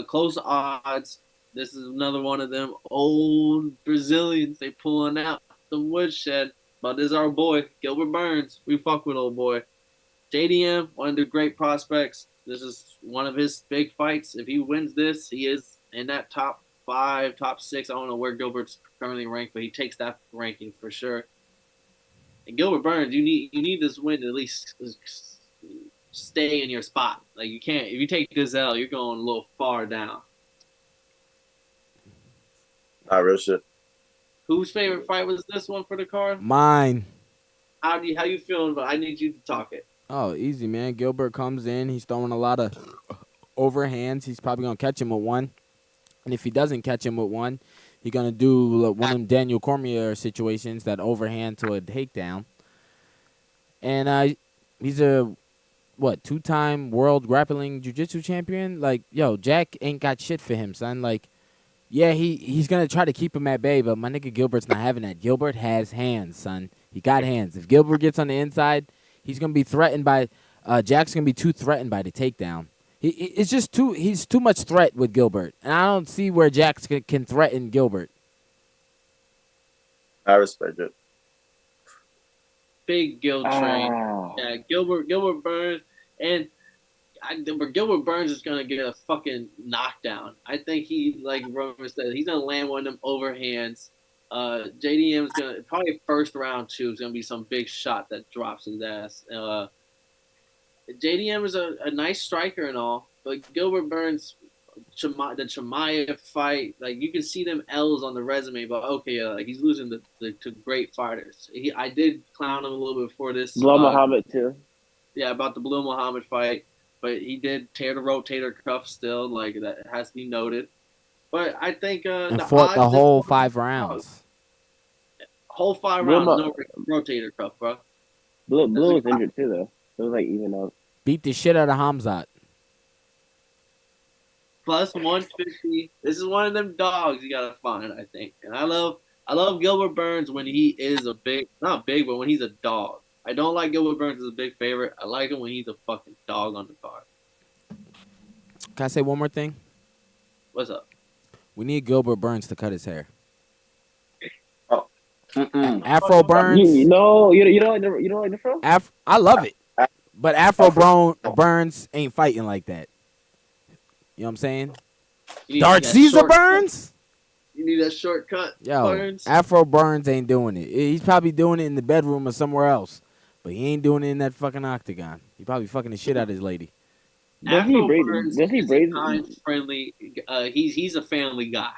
Close odds. This is another one of them old Brazilians. They pulling out the woodshed. But this is our boy, Gilbert Burns. We fuck with old boy. JDM, one of the great prospects. This is one of his big fights. If he wins this, he is in that top 5, top 6. I don't know where Gilbert's currently ranked, but he takes that ranking for sure. And Gilbert Burns, you need this win to at least stay in your spot. Like, you can't, if you take this L, you're going a little far down. Not real shit. Whose favorite fight was this one for the card? Mine. How you feeling? But I need you to talk it. Oh, easy, man. Gilbert comes in. He's throwing a lot of overhands. He's probably going to catch him with one. And if he doesn't catch him with one, he's going to do one of them Daniel Cormier situations, that overhand to a takedown. And he's a, 2-time world grappling jiu-jitsu champion? Like, yo, Jack ain't got shit for him, son. Like, yeah, he's going to try to keep him at bay, but my nigga Gilbert's not having that. Gilbert has hands, son. He got hands. If Gilbert gets on the inside, he's going to be threatened by Jack's going to be too threatened by the takedown. He's too much threat with Gilbert. And I don't see where Jax can threaten Gilbert. I respect it. Big Gil train. Yeah, Gilbert Burns. And Gilbert Burns is going to get a fucking knockdown. I think he, like Roman said, he's going to land one of them overhands. JDM is going to, probably first round too, is going to be some big shot that drops his ass. JDM is a nice striker and all, but Gilbert Burns, the Chimaev fight, like, you can see them L's on the resume, but okay, like, he's losing to great fighters. I did clown him a little bit before this. Bilal Muhammad too. Yeah, about the Blue Muhammad fight, but he did tear the rotator cuff still, like, that has to be noted. But I think and fought the whole 5 rounds. Whole 5 rounds, no rotator cuff, bro. Blue was injured too, though. It was like even out. Beat the shit out of Hamzat. Plus 150. This is one of them dogs you gotta find, I think. And I love Gilbert Burns when he is not big, but when he's a dog. I don't like Gilbert Burns as a big favorite. I like him when he's a fucking dog on the card. Can I say one more thing? What's up? We need Gilbert Burns to cut his hair. Oh. Afro Burns. You don't like the fro? I love it. But Afro Burns ain't fighting like that. You know what I'm saying? Dark Caesar Burns? You need that shortcut, yo, Burns? Afro Burns ain't doing it. He's probably doing it in the bedroom or somewhere else. But he ain't doing it in that fucking octagon. He probably fucking the shit out of his lady. Afro Burns is kind, friendly. He's a family guy.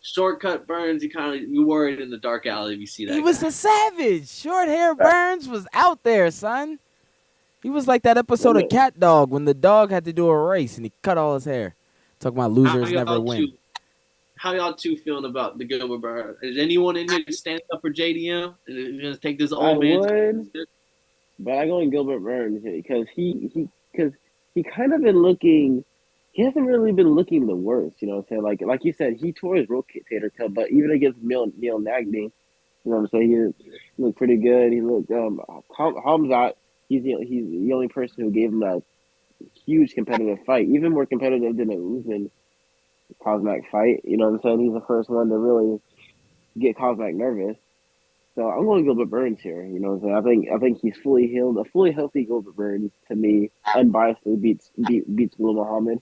Shortcut Burns, you worried in the dark alley if you see that. He was a savage. Short hair Burns was out there, son. He was like that episode of Cat Dog when the dog had to do a race and he cut all his hair. Talking about losers never win. How y'all two feeling about the Gilbert Burns? Is anyone in here standing up for JDM? Is going to take this old man? But I go in Gilbert Burns because he kind of been looking. He hasn't really been looking the worst, you know what I'm saying? Like you said, he tore his rotator cuff, but even against Neil Magny, you know what I'm saying? He looked pretty good. He looked Hamzat. He's the only person who gave him a huge competitive fight, even more competitive than an Usman Kazmak fight. You know what I'm saying? He's the first one to really get Kazmak nervous. So I'm going Gilbert Burns here. You know what I'm saying? I think he's fully healed. A fully healthy Gilbert Burns, to me, unbiasedly beats Blue Muhammad.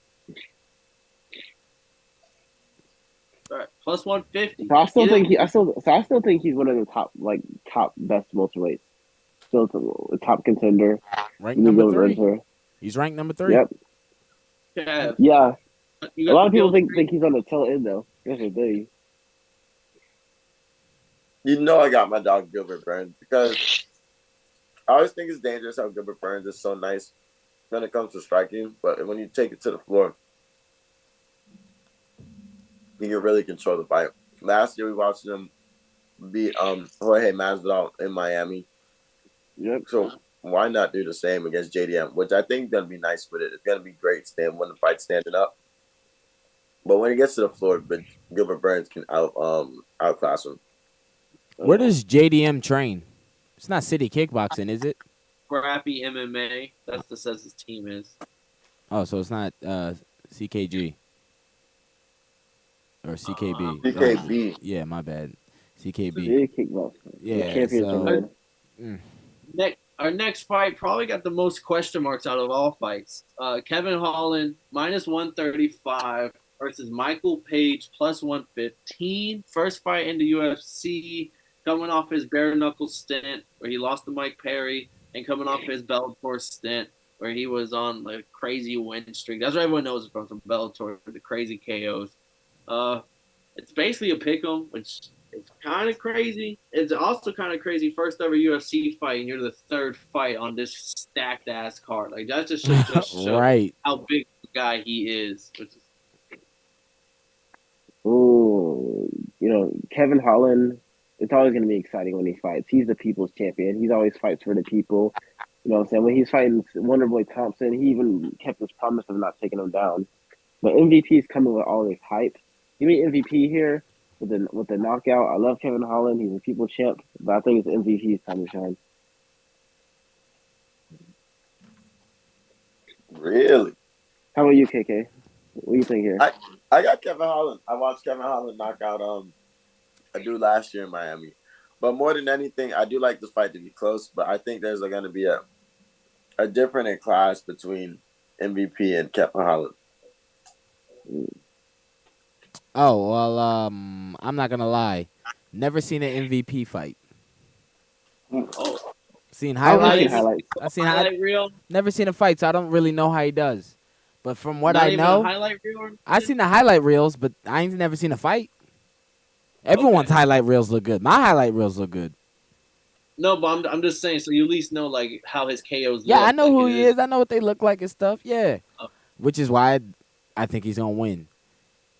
All right, plus 150. So I still think he's one of the top best welterweights. Still a top contender. Ranked number 3. He's ranked number 3. Yep. Yeah. A lot of people think he's on the tail end though. That's the thing. You know I got my dog Gilbert Burns because I always think it's dangerous how Gilbert Burns is so nice. when it comes to striking, but when you take it to the floor, he can really control the fight. Last year we watched him beat Jorge Masvidal in Miami. Yep. So why not do the same against JDM? Which I think is gonna be nice with it. It's gonna be great when the fight's standing up. But when it gets to the floor, but Gilbert Burns can outclass him. Where does JDM train? It's not City Kickboxing, is it? Scrappy MMA. That's the says his team is. Oh, so it's not CKG or CKB. CKB. Yeah, my bad. CKB. City Kickboxing. Yeah. Championship. Our next fight probably got the most question marks out of all fights. Kevin Holland -135 versus Michael Page +115. First fight in the UFC, coming off his bare knuckle stint where he lost to Mike Perry, and coming off his Bellator stint where he was on like a crazy win streak. That's what everyone knows it from Bellator, the crazy KOs. It's basically a pick'em, which is kind of crazy. It's also kind of crazy. First ever UFC fight, and you're the third fight on this stacked ass card. Like that just shows right. how big the guy he is. Ooh, Kevin Holland. It's always going to be exciting when he fights. He's the people's champion. He's always fights for the people. You know what I'm saying? When he's fighting Wonderboy Thompson, he even kept his promise of not taking him down. But MVP is coming with all this hype. Give me MVP here with the knockout. I love Kevin Holland. He's a people champ, but I think it's MVP's time to shine. Really? How about you, KK? What do you think here? I got Kevin Holland. I watched Kevin Holland knock out a dude last year in Miami. But more than anything, I do like this fight to be close, but I think there's going to be a different in class between MVP and Kevin Holland. Oh, well, I'm not going to lie. Never seen an MVP fight. Oh. Seen highlights. I've seen highlight reel. Never seen a fight, so I don't really know how he does. But from what Not I even know, highlight reel? I've seen the highlight reels, but I ain't never seen a fight. Everyone's highlight reels look good. My highlight reels look good. No, but I'm just saying, so you at least know like how his KOs Yeah, look. I know who he is. I know what they look like and stuff. Yeah. Oh. Which is why I think he's going to win.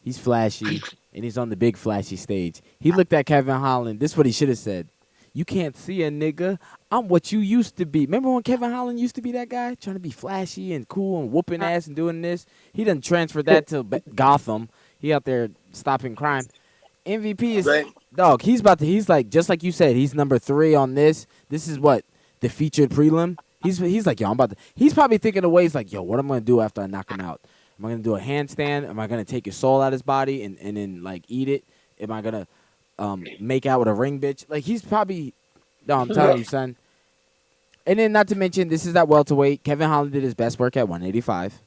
He's flashy, and he's on the big flashy stage. He looked at Kevin Holland. This is what he should have said. You can't see a nigga. I'm what you used to be. Remember when Kevin Holland used to be that guy? Trying to be flashy and cool and whooping ass and doing this? He done transferred that to Gotham. He out there stopping crime. MVP is dog. He's like just like you said. He's number 3 on this. This is what the featured prelim. He's like, yo, I'm about to. He's probably thinking of ways like, yo, what am I gonna do after I knock him out? Am I gonna do a handstand? Am I gonna take his soul out of his body and then like eat it? Am I gonna make out with a ring bitch? Like he's probably. No, I'm telling you, son. And then not to mention, this is that welterweight. Kevin Holland did his best work at 185.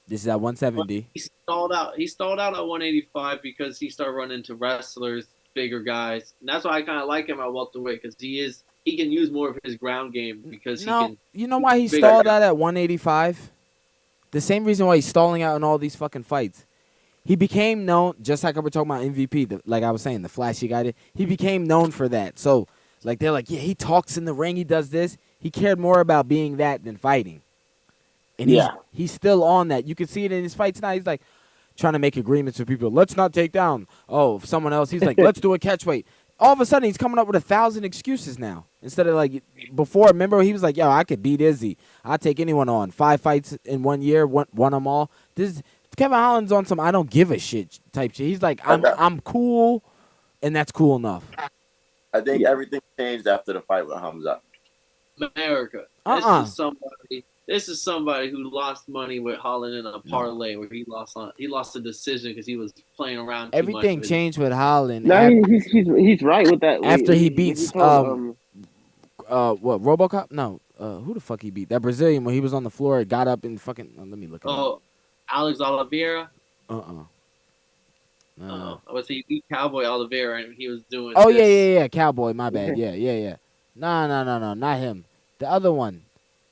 This is at 170. He stalled out. He stalled out at 185 because he started running into wrestlers, bigger guys. And that's why I kind of like him at welterweight because he can use more of his ground game because he can. You know why he stalled out at 185? The same reason why he's stalling out in all these fucking fights. He became known, just like we're talking about MVP, like I was saying, the flashy guy. He became known for that. So, like, they're like, yeah, he talks in the ring, he does this. He cared more about being that than fighting. And he's still on that. You can see it in his fights now. He's like trying to make agreements with people. Let's not take down. Oh, someone else. He's like, let's do a catch weight. All of a sudden, he's coming up with 1,000 excuses now. Instead of like before, remember, he was like, yo, I could beat Izzy. I'd take anyone on. 5 fights in 1 year, won them all. Kevin Holland's on some I don't give a shit type shit. He's like, I'm cool, and that's cool enough. I think everything changed after the fight with Hamza. America. This is somebody who lost money with Holland in a parlay where he lost a decision because he was playing around. Everything changed with Holland. No, he's right with that. After he beats what RoboCop? No, who the fuck he beat? That Brazilian when he was on the floor, got up and fucking. Let me look. Oh, Alex Oliveira. Was he beat Cowboy Oliveira and he was doing? Oh yeah, Cowboy. My bad. Yeah. No, not him. The other one.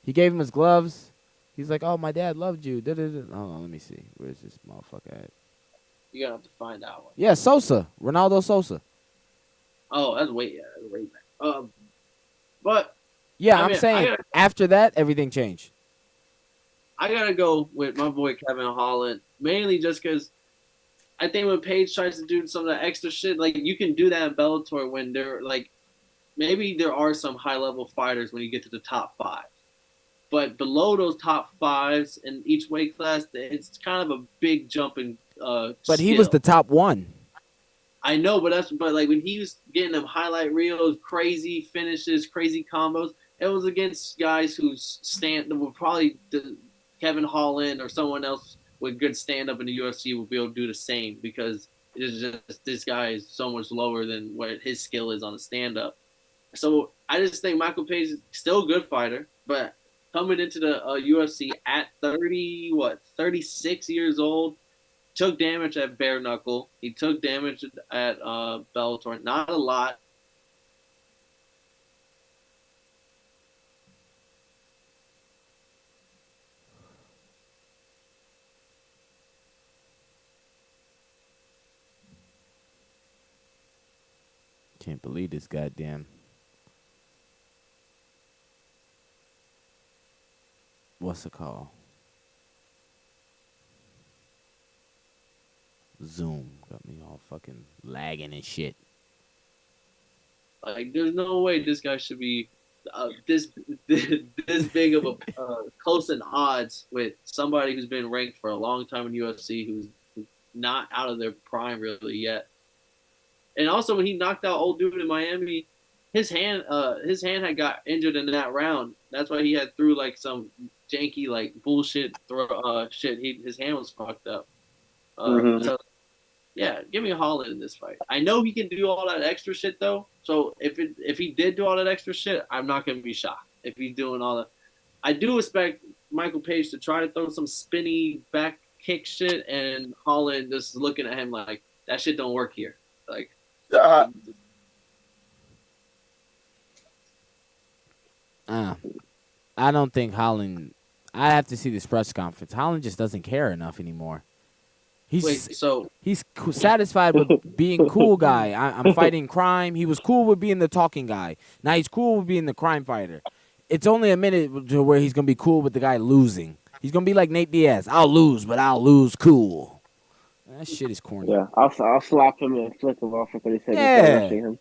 He gave him his gloves. He's like, "Oh, my dad loved you." Hold on, let me see. Where's this motherfucker at? You're gonna have to find out one. Yeah, Sosa, Ronaldo Sosa. Oh, that's way back. But Yeah, I'm saying after that, everything changed. I gotta go with my boy Kevin Holland, mainly just because I think when Paige tries to do some of that extra shit, like you can do that in Bellator when they're like, maybe there are some high level fighters when you get to the top 5, but below those top 5s in each weight class, it's kind of a big jump in But he was the top 1. I know, but like when he was getting them highlight reels, crazy finishes, crazy combos, it was against guys whose were probably Kevin Holland or someone else with good stand up in the UFC will be able to do the same because it's just this guy is so much lower than what his skill is on the stand up. So I just think Michael Page is still a good fighter, but coming into the UFC at 36 years old, took damage at bare knuckle. He took damage at Bellator. Not a lot. Can't believe this goddamn. What's it called? Zoom got me all fucking lagging and shit. Like, there's no way this guy should be this big of a close in odds with somebody who's been ranked for a long time in UFC, who's not out of their prime really yet. And also, when he knocked out old dude in Miami, his hand had got injured in that round. That's why he had threw like some janky like bullshit shit. His hand was fucked up. So yeah, give me a Holland in this fight. I know he can do all that extra shit though. So if he did do all that extra shit, I'm not gonna be shocked if he's doing all that. I do expect Michael Page to try to throw some spinny back kick shit, and Holland just looking at him like that shit don't work here. Like, I don't think Holland. I have to see this press conference. Holland just doesn't care enough anymore. He's satisfied with being cool guy. I'm fighting crime. He was cool with being the talking guy. Now he's cool with being the crime fighter. It's only a minute to where he's gonna be cool with the guy losing. He's gonna be like Nate Diaz. I'll lose, but I'll lose cool. That shit is corny. Yeah, I'll slap him and flick him off for 30 seconds. Yeah. Him.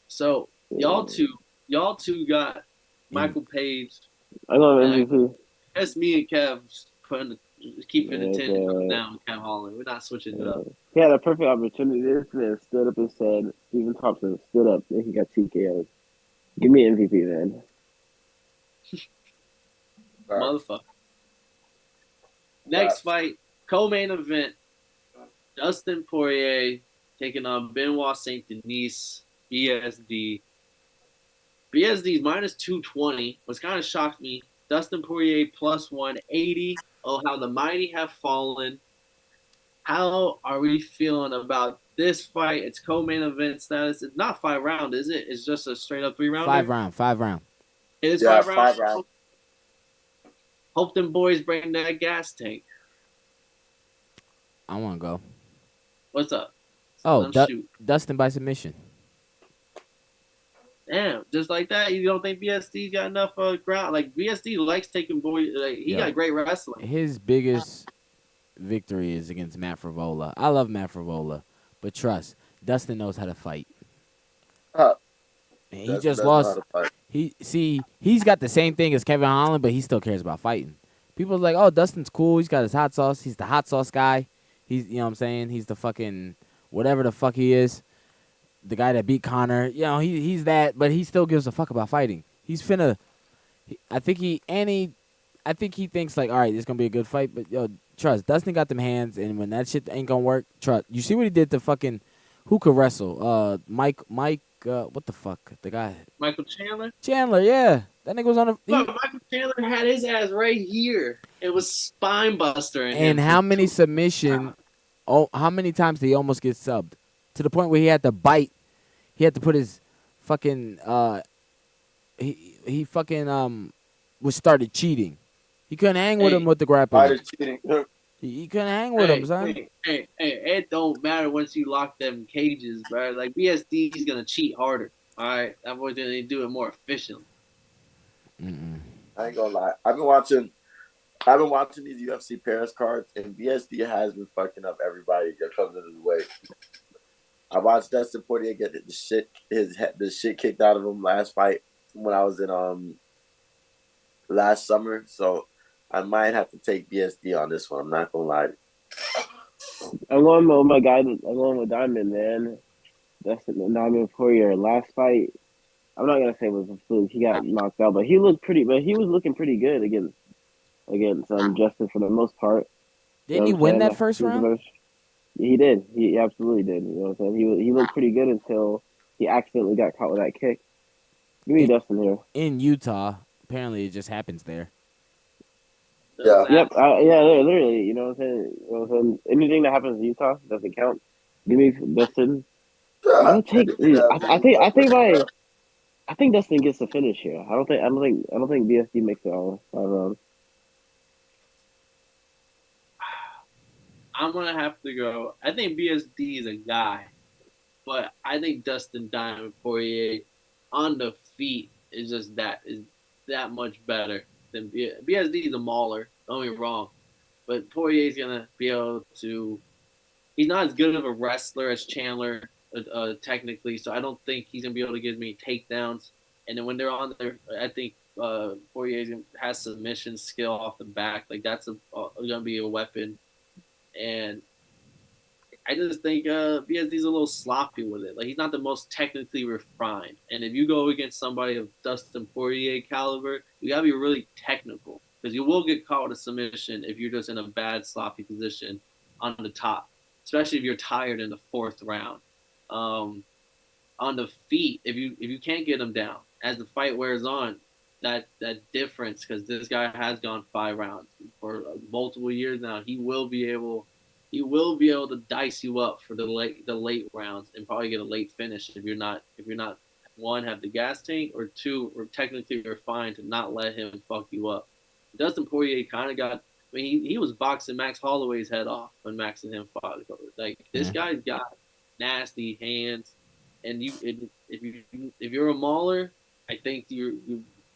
So y'all two got Michael Page. I know MVP. That's me and Kev keeping the 10 down with Kev Holland. We're not switching it up. He had a perfect opportunity. This man stood up and said, Stephen Thompson stood up and he got TKO'd. Give me MVP, man. Motherfucker. Next fight, co-main event. Dustin Poirier taking on Benoit Saint Denis, BSD. BSD's minus 220, which kind of shocked me. Dustin Poirier plus 180. Oh, how the mighty have fallen. How are we feeling about this fight? It's co-main event status. It's not 5 round, is it? It's just a straight up 3 round. 5 round. It is 5 round. Hope them boys bring that gas tank. I want to go. What's up? Oh, Dustin by submission. Damn, just like that, you don't think BSD got enough ground? Like, BSD likes taking boys. Like, he got great wrestling. His biggest victory is against Matt Frivola. I love Matt Frivola, but trust, Dustin knows how to fight. He just lost. He's got the same thing as Kevin Holland, but he still cares about fighting. People are like, oh, Dustin's cool. He's got his hot sauce. He's the hot sauce guy. He's, you know what I'm saying? He's the fucking whatever the fuck he is. The guy that beat Connor. You know, he's that, but he still gives a fuck about fighting. He's finna. I think he thinks like, all right, this is gonna be a good fight. But yo, trust, Dustin got them hands, and when that shit ain't gonna work, trust. You see what he did to fucking who could wrestle? Mike. What the fuck? The guy. Michael Chandler. Chandler, yeah. That nigga was on a. Michael Chandler had his ass right here. It was spine buster. And how many submission? Oh, how many times did he almost get subbed? To the point where he had to bite. He had to put his fucking. He fucking was started cheating. He couldn't hang with him with the grappling. He couldn't hang with him, son. Hey, it don't matter once you lock them cages, bro. Like, BSD, he's gonna cheat harder. All right, that boy's gonna do it more efficiently. I ain't gonna lie. I've been watching these UFC Paris cards, and BSD has been fucking up everybody that comes in his way. I watched Dustin Poirier get the shit kicked out of him last fight when I was in last summer. So I might have to take BSD on this one. I'm not gonna lie. I'm going with my guy. I'm going with Diamond, man. Dustin Diamond Poirier. Last fight, I'm not gonna say it was a fluke. He got knocked out, but he looked pretty. But he was looking pretty good against Justin for the most part. Didn't he win that first round? He did. He absolutely did. You know what I'm saying? He looked pretty good until he accidentally got caught with that kick. Give me Dustin here. In Utah. Apparently, it just happens there. Yeah. Yep. Literally. You know what I'm saying? Anything that happens in Utah doesn't count. Give me Dustin. I'm gonna take. I think Dustin gets the finish here. I don't think BSD makes it all 5 rounds. I'm gonna have to go. I think BSD is a guy, but I think Dustin Diamond Poirier on the feet is that much better than BSD is a mauler. Don't get me wrong, but Poirier's gonna be able to. He's not as good of a wrestler as Chandler, technically, so I don't think he's gonna be able to give me takedowns. And then when they're on there, I think Poirier has submission skill off the back. Like that's gonna be a weapon. And I just think BSD's a little sloppy with it. Like he's not the most technically refined. And if you go against somebody of Dustin Poirier caliber, you gotta be really technical because you will get caught with a submission if you're just in a bad sloppy position on the top, especially if you're tired in the 4th round. On the feet, if you can't get him down as the fight wears on, that difference because this guy has gone 5 rounds for multiple years now. He will be able to dice you up for the late rounds and probably get a late finish if you're not one, have the gas tank, or 2, or technically refined to not let him fuck you up. Dustin Poirier kind of got. I mean, he was boxing Max Holloway's head off when Max and him fought. Like this guy's got nasty hands, and if you're a mauler, I think you're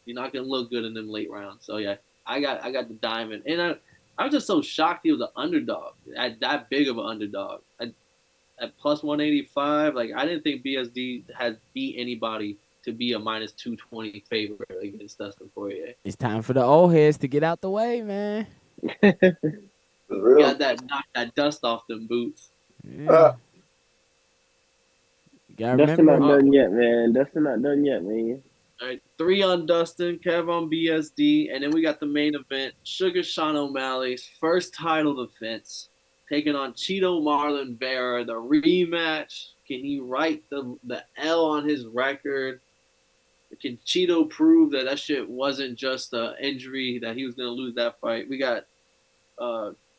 not gonna look good in them late rounds. So yeah, I got the Diamond, and I was just so shocked he was an underdog, at that big of an underdog. At plus 185, like I didn't think BSD has beat anybody to be a minus 220 favorite against Dustin Poirier. It's time for the old heads to get out the way, man. Got knock that dust off them boots. Yeah. Dustin not done yet, man. Dustin not done yet, man. All right, 3 on Dustin, Kev on BSD, and then we got the main event, Sugar Sean O'Malley's first title defense, taking on Cheeto Marlon Vera, the rematch. Can he write the L on his record? Can Cheeto prove that shit wasn't just an injury, that he was going to lose that fight? We got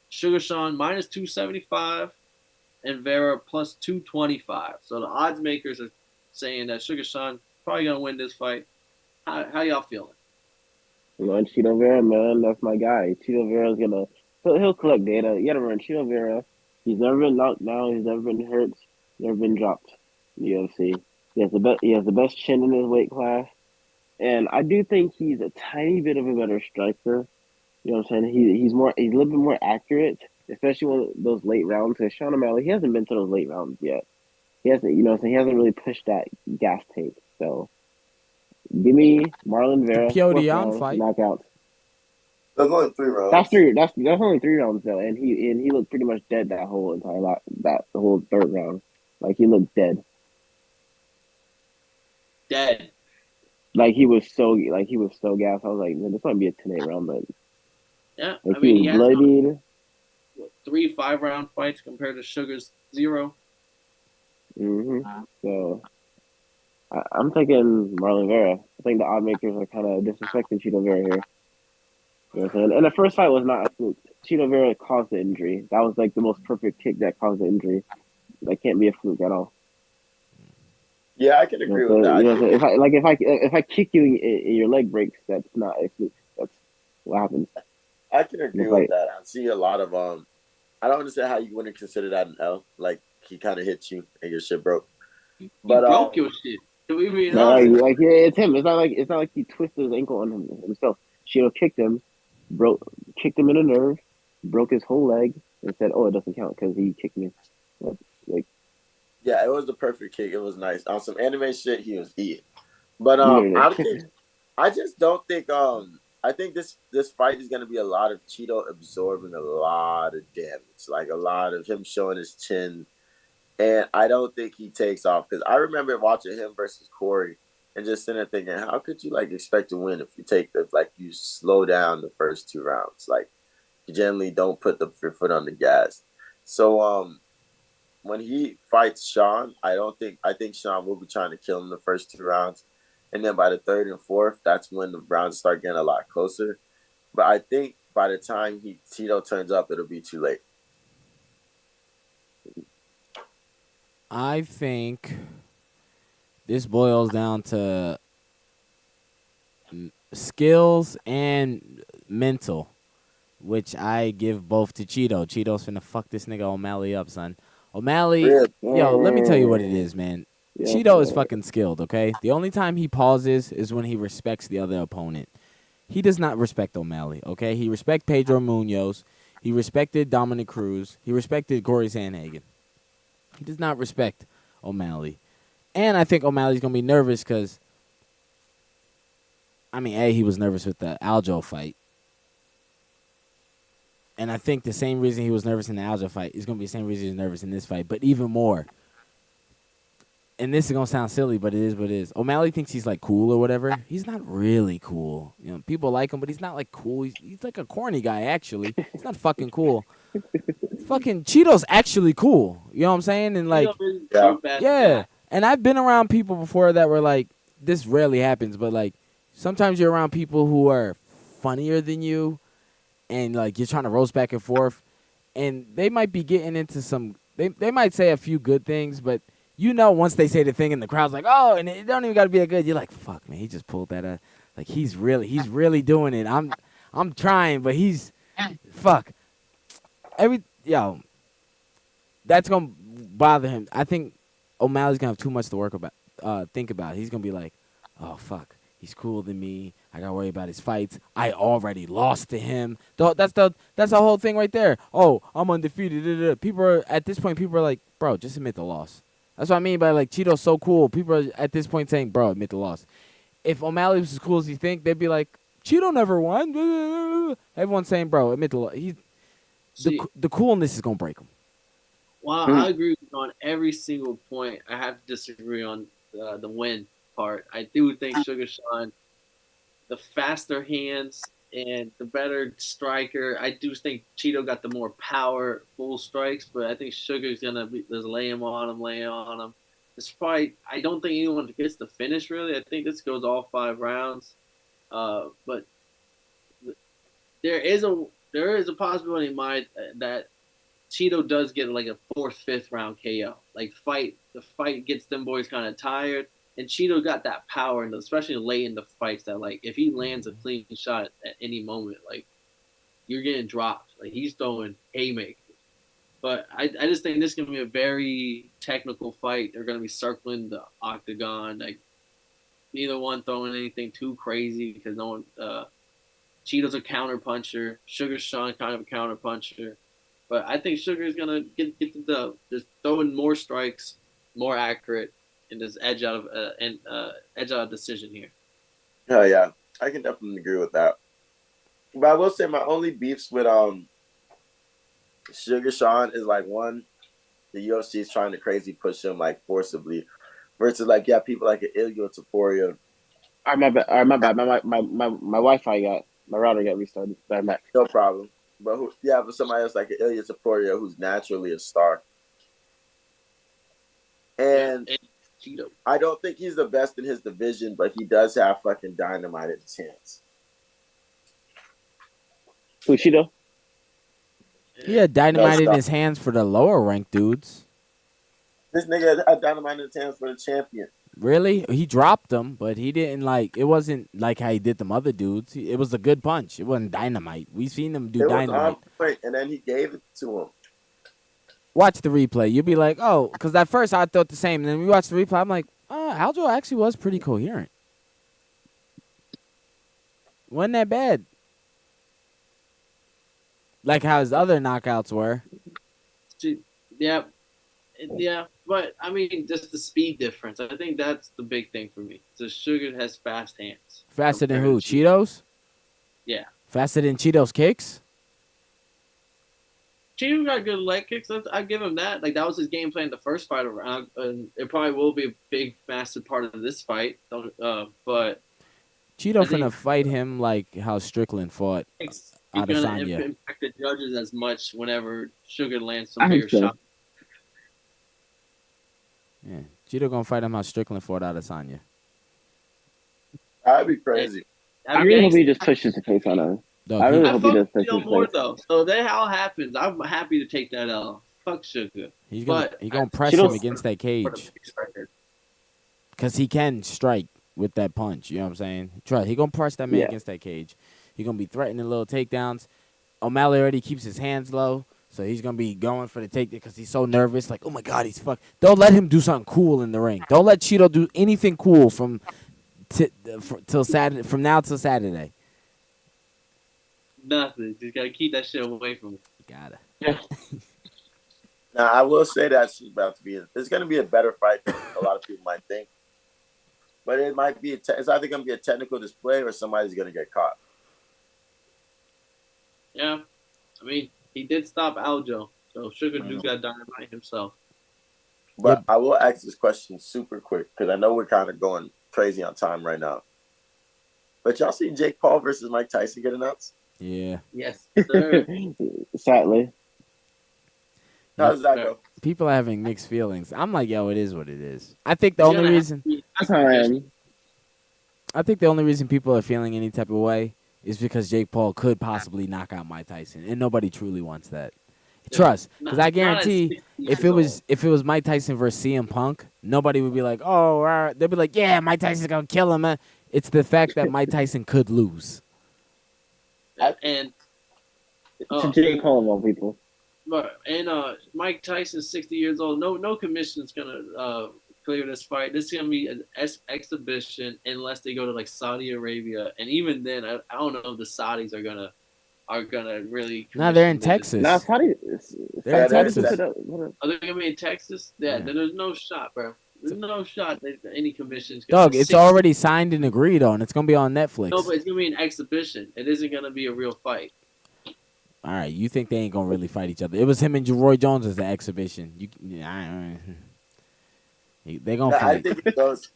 Sugar Sean minus 275 and Vera plus 225. So the odds makers are saying that Sugar Sean probably going to win this fight. How y'all feeling? I'm going Cheeto Vera, man. That's my guy. Cheeto Vera's going to he'll collect data. You got to run Cheeto Vera. He's never been knocked down. He's never been hurt. Never been dropped in the UFC. He has the best chin in his weight class. And I do think he's a tiny bit of a better striker. You know what I'm saying? He's a little bit more accurate, especially when those late rounds. Because Sean O'Malley, he hasn't been to those late rounds yet. He hasn't, you know what I'm saying? He hasn't really pushed that gas tank. So give me Marlon Vera. Piotr fight. Knockouts. That's only 3 rounds. That's only 3 rounds though, and he looked pretty much dead that whole entire the whole 3rd round. Like he looked dead. Dead. Like he was so gassed. I was like, man, this might be a 10-8 round, but yeah, like I mean, he has bloodied. 3 5-round fights compared to Sugar's 0. So I'm taking Marlon Vera. I think the odd makers are kind of disrespecting Cheeto Vera here. You know what I'm saying? And the first fight was not a fluke. Cheeto Vera caused the injury. That was like the most perfect kick that caused the injury. That can't be a fluke at all. Yeah, I can agree with that. You know, if I kick you and your leg breaks, that's not a fluke. That's what happens. I can agree with that. I see a lot of I don't understand how you wouldn't consider that an L. Like he kind of hit you and your shit broke. But broke your shit. We being No, honest. like yeah, it's him. It's not like he twisted his ankle on himself. Shield kicked him, kicked him in the nerve, broke his whole leg, and said, "Oh, it doesn't count because he kicked me." Like Yeah, it was the perfect kick. It was nice. On some anime shit, he was eating. But literally. I just don't think I think this fight is gonna be a lot of Cheeto absorbing a lot of damage, like a lot of him showing his chin, and I don't think he takes off because I remember watching him versus Corey and just sitting there thinking, how could you like expect to win if you take the like you slow down the first 2 rounds, like you generally don't put your foot on the gas. So when he fights Sean, I think Sean will be trying to kill him the first 2 rounds. And then by the third and fourth, that's when the rounds start getting a lot closer. But I think by the time Tito turns up, it'll be too late. I think this boils down to skills and mental, which I give both to Cheeto. Cheeto's finna fuck this nigga O'Malley up, son. O'Malley, Really? yo, let me tell you what it is, man. Yeah, Cheeto is fucking skilled, okay? The only time he pauses is when he respects the other opponent. He does not respect O'Malley, okay? He respects Pedro Munoz. He respected Dominic Cruz. He respected Corey Sandhagen. He does not respect O'Malley. And I think O'Malley's going to be nervous because, I mean, A, he was nervous with the Aljo fight. And I think the same reason he was nervous in the Aljo fight is going to be the same reason he's nervous in this fight, but even more. And this is going to sound silly, but it is what it is. O'Malley thinks he's, like, cool or whatever. He's not really cool. You know, people like him, but he's not, like, cool. He's like a corny guy, actually. He's not fucking cool. Fucking Cheeto's actually cool. You know what I'm saying? And, like, yeah. And I've been around people before that were, like, this rarely happens, but, like, sometimes you're around people who are funnier than you, and, like, you're trying to roast back and forth, and they might be getting into some – they might say a few good things, but – you know, once they say the thing and the crowd's like, oh, and it don't even got to be a good. You're like, fuck, man, he just pulled that out. Like he's really doing it. I'm trying, but he's, fuck. That's gonna bother him. I think O'Malley's gonna have too much to think about. He's gonna be like, oh fuck, he's cooler than me. I gotta worry about his fights. I already lost to him. That's the whole thing right there. Oh, I'm undefeated. People are at this point. People are like, bro, just admit the loss. That's what I mean by, like, Cheeto's so cool. People are at this point saying, bro, admit the loss. If O'Malley was as cool as you think, they'd be like, Cheeto never won. Everyone's saying, bro, admit the loss. The coolness is going to break him. Well, I agree with you on every single point. I have to disagree on the win part. I do think Sugar Sean, the faster hands and the better striker. I do think Cheeto got the more powerful strikes, but I think Sugar's gonna just lay him on him. It's probably I don't think anyone gets the finish really. I think this goes all 5 rounds, but there is a possibility in mind that Cheeto does get like a 4th, 5th round KO. Like the fight gets them boys kind of tired. And Cheeto got that power, and especially late in the fights, that like if he lands a clean shot at any moment, like you're getting dropped. Like he's throwing haymakers. But I just think this is gonna be a very technical fight. They're gonna be circling the octagon. Like neither one throwing anything too crazy because no one. Cheeto's a counter puncher. Sugar Sean kind of a counter puncher. But I think Sugar's gonna get the dub. Just throwing more strikes, more accurate. And just edge out of decision here. Oh yeah, I can definitely agree with that. But I will say my only beefs with Sugar Sean is like one, the UFC is trying to crazy push him like forcibly, versus like people like an Ilya Taporia. All right, my bad. My Wi-Fi my router got restarted. No problem. But but somebody else like an Ilya Taporia who's naturally a star. And Cheeto. I don't think he's the best in his division, but he does have fucking dynamite in his hands. Who, Cheeto? He had dynamite in his hands for the lower ranked dudes. This nigga had dynamite in his hands for the champion. Really? He dropped them, but he didn't it wasn't like how he did them other dudes. It was a good punch. It wasn't dynamite. We've seen him do dynamite. Was on point, and then he gave it to him. Watch the replay. You'll be like, oh, because at first I thought the same. And then we watch the replay. I'm like, Aljo actually was pretty coherent. Wasn't that bad. Like how his other knockouts were. Yeah, but I mean, just the speed difference. I think that's the big thing for me. So Sugar has fast hands. Faster than who? Cheetos? Yeah. Faster than Cheetos kicks? Cheeto got good leg kicks. I give him that. Like that was his game plan the first fight around, and it probably will be a big, massive part of this fight. But Cheeto finna fight him like how Strickland fought he's gonna impact the judges as much whenever Sugar lands some bigger shots. Yeah, Cheeto gonna fight him how Strickland fought Adesanya. That'd be crazy. I really hope he just pushes the face on him. I really hope he does push his face. Though. So that all happens. I'm happy to take that L. Fuck Sugar. He's gonna press him against that cage. Because he can strike with that punch. You know what I'm saying? Trust. He gonna press that man against that cage. He gonna be threatening little takedowns. O'Malley already keeps his hands low. So he's going to be going for the takedown because he's so nervous. Like, oh, my God, he's fucked. Don't let him do something cool in the ring. Don't let Cheeto do anything cool from now till Saturday. Nothing. Just got to keep that shit away from him. Gotta. Now, I will say that it's about to be it's going to be a better fight than a lot of people might think. But it might be it's either going to be a technical display or somebody's going to get caught. Yeah. I mean, he did stop Aljo, so Sugar do got dynamite himself. But I will ask this question super quick because I know we're kind of going crazy on time right now. But y'all see Jake Paul versus Mike Tyson get announced? Yeah. Yes, sir. Sadly. How does that go? People are having mixed feelings. I'm like, yo, it is what it is. I think the only reason people are feeling any type of way is because Jake Paul could possibly knock out Mike Tyson, and nobody truly wants that. Trust, because I guarantee if it was Mike Tyson versus CM Punk, nobody would be like, oh, they'd be like, yeah, Mike Tyson's gonna kill him, man. It's the fact that Mike Tyson could lose. And Jake Paul of all people. Mike Tyson's 60 years old. No commission's gonna clear this fight. This is gonna be an exhibition unless they go to like Saudi Arabia, and even then, I don't know if the Saudis are gonna really. No, they're in Texas. No, Saudi. They're in Texas. Are they gonna be in Texas? Yeah. Then there's no shot, bro. There's no shot that any commission's gonna. Dog, it's already signed and agreed on. It's gonna be on Netflix. No, but it's gonna be an exhibition. It isn't gonna be a real fight. All right, you think they ain't gonna really fight each other? It was him and Roy Jones as the exhibition. They gonna fight. I think it goes.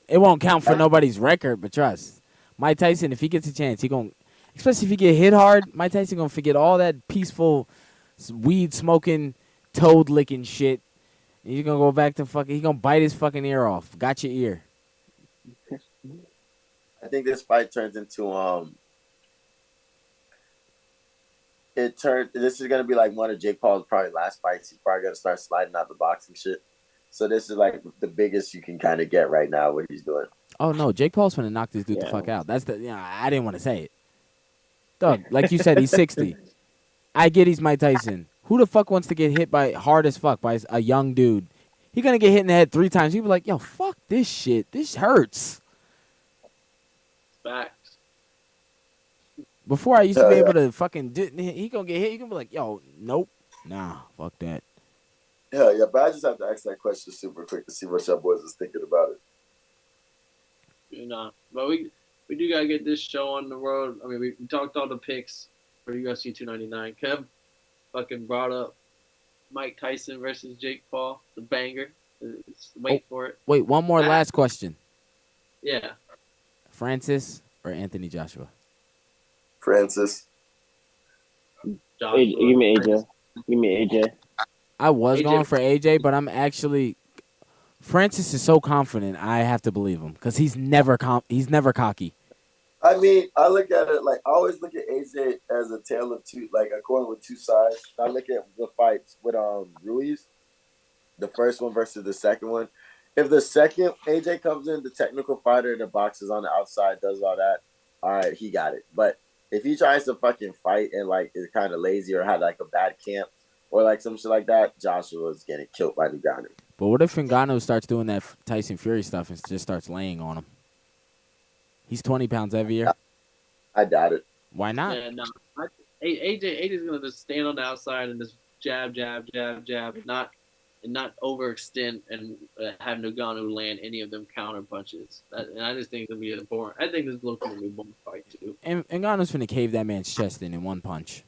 It won't count for nobody's record, but trust Mike Tyson. If he gets a chance, he gonna, especially if he get hit hard. Mike Tyson gonna forget all that peaceful, weed smoking, toad licking shit. And he's gonna go back to fucking. He gonna bite his fucking ear off. Got your ear. I think this fight turns into This is gonna be like one of Jake Paul's probably last fights. He's probably gonna start sliding out the boxing shit. So this is like the biggest you can kind of get right now. What he's doing. Oh no, Jake Paul's gonna knock this dude the fuck out. That's I didn't want to say it. Dog, like you said, he's 60. I get he's Mike Tyson. Who the fuck wants to get hit by hard as fuck by a young dude? He gonna get hit in the head 3 times. He be like, yo, fuck this shit. This hurts. Facts. Before I used to be able to fucking, he gonna get hit. You gonna be like, yo, nope, nah, fuck that. Yeah, but I just have to ask that question super quick to see what y'all boys is thinking about it. But we do gotta get this show on the road. I mean, we talked all the picks for UFC 299. Kev fucking brought up Mike Tyson versus Jake Paul, the banger. Wait for it. Wait, one more last question. Yeah. Francis or Anthony Joshua? Francis. Give me AJ. Give me AJ. I was going for AJ, but I'm actually Francis is so confident. I have to believe him because he's never cocky. I mean, I look at it like I always look at AJ as a tale of two, like a coin with two sides. I look at the fights with Ruiz, the first one versus the second one. If the second AJ comes in, the technical fighter, the boxes on the outside, does all that, all right, he got it. But if he tries to fucking fight and like is kind of lazy or had like a bad camp or like some shit like that, Joshua's getting killed by the ground. But what if Ngannou starts doing that Tyson Fury stuff and just starts laying on him? He's 20 pounds heavier. I doubt it. Why not? Yeah, no. AJ's gonna just stand on the outside and just jab, and not overextend and have Ngannou land any of them counter punches. And I just think it's gonna be boring. I think this looks gonna be a boring fight too. And Ngannou's finna cave that man's chest in one punch.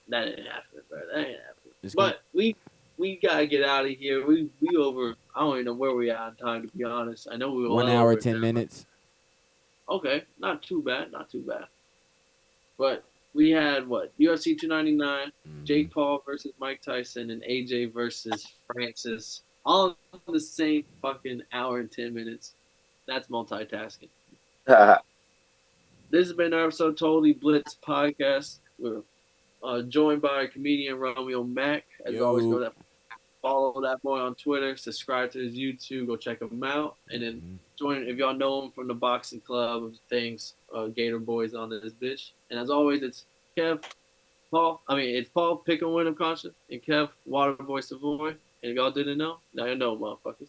That ain't happening, bro. That ain't happening. But we gotta get out of here. We over. I don't even know where we are on time, to be honest. I know we were 1 hour 10 minutes. Okay, not too bad. But we had UFC 299, Jake Paul versus Mike Tyson, and AJ versus Francis, all in the same fucking hour and 10 minutes. That's multitasking. This has been our episode Totally Blitz podcast. We're joined by comedian Romeo Mack. As always, follow that boy on Twitter, subscribe to his YouTube, go check him out, and then join if y'all know him from the boxing club of things. Gator Boys on this bitch. And as always, it's Paul Pickle Win of Conscience, and Kev Waterboy Savoy. And if y'all didn't know, now you know, motherfuckers.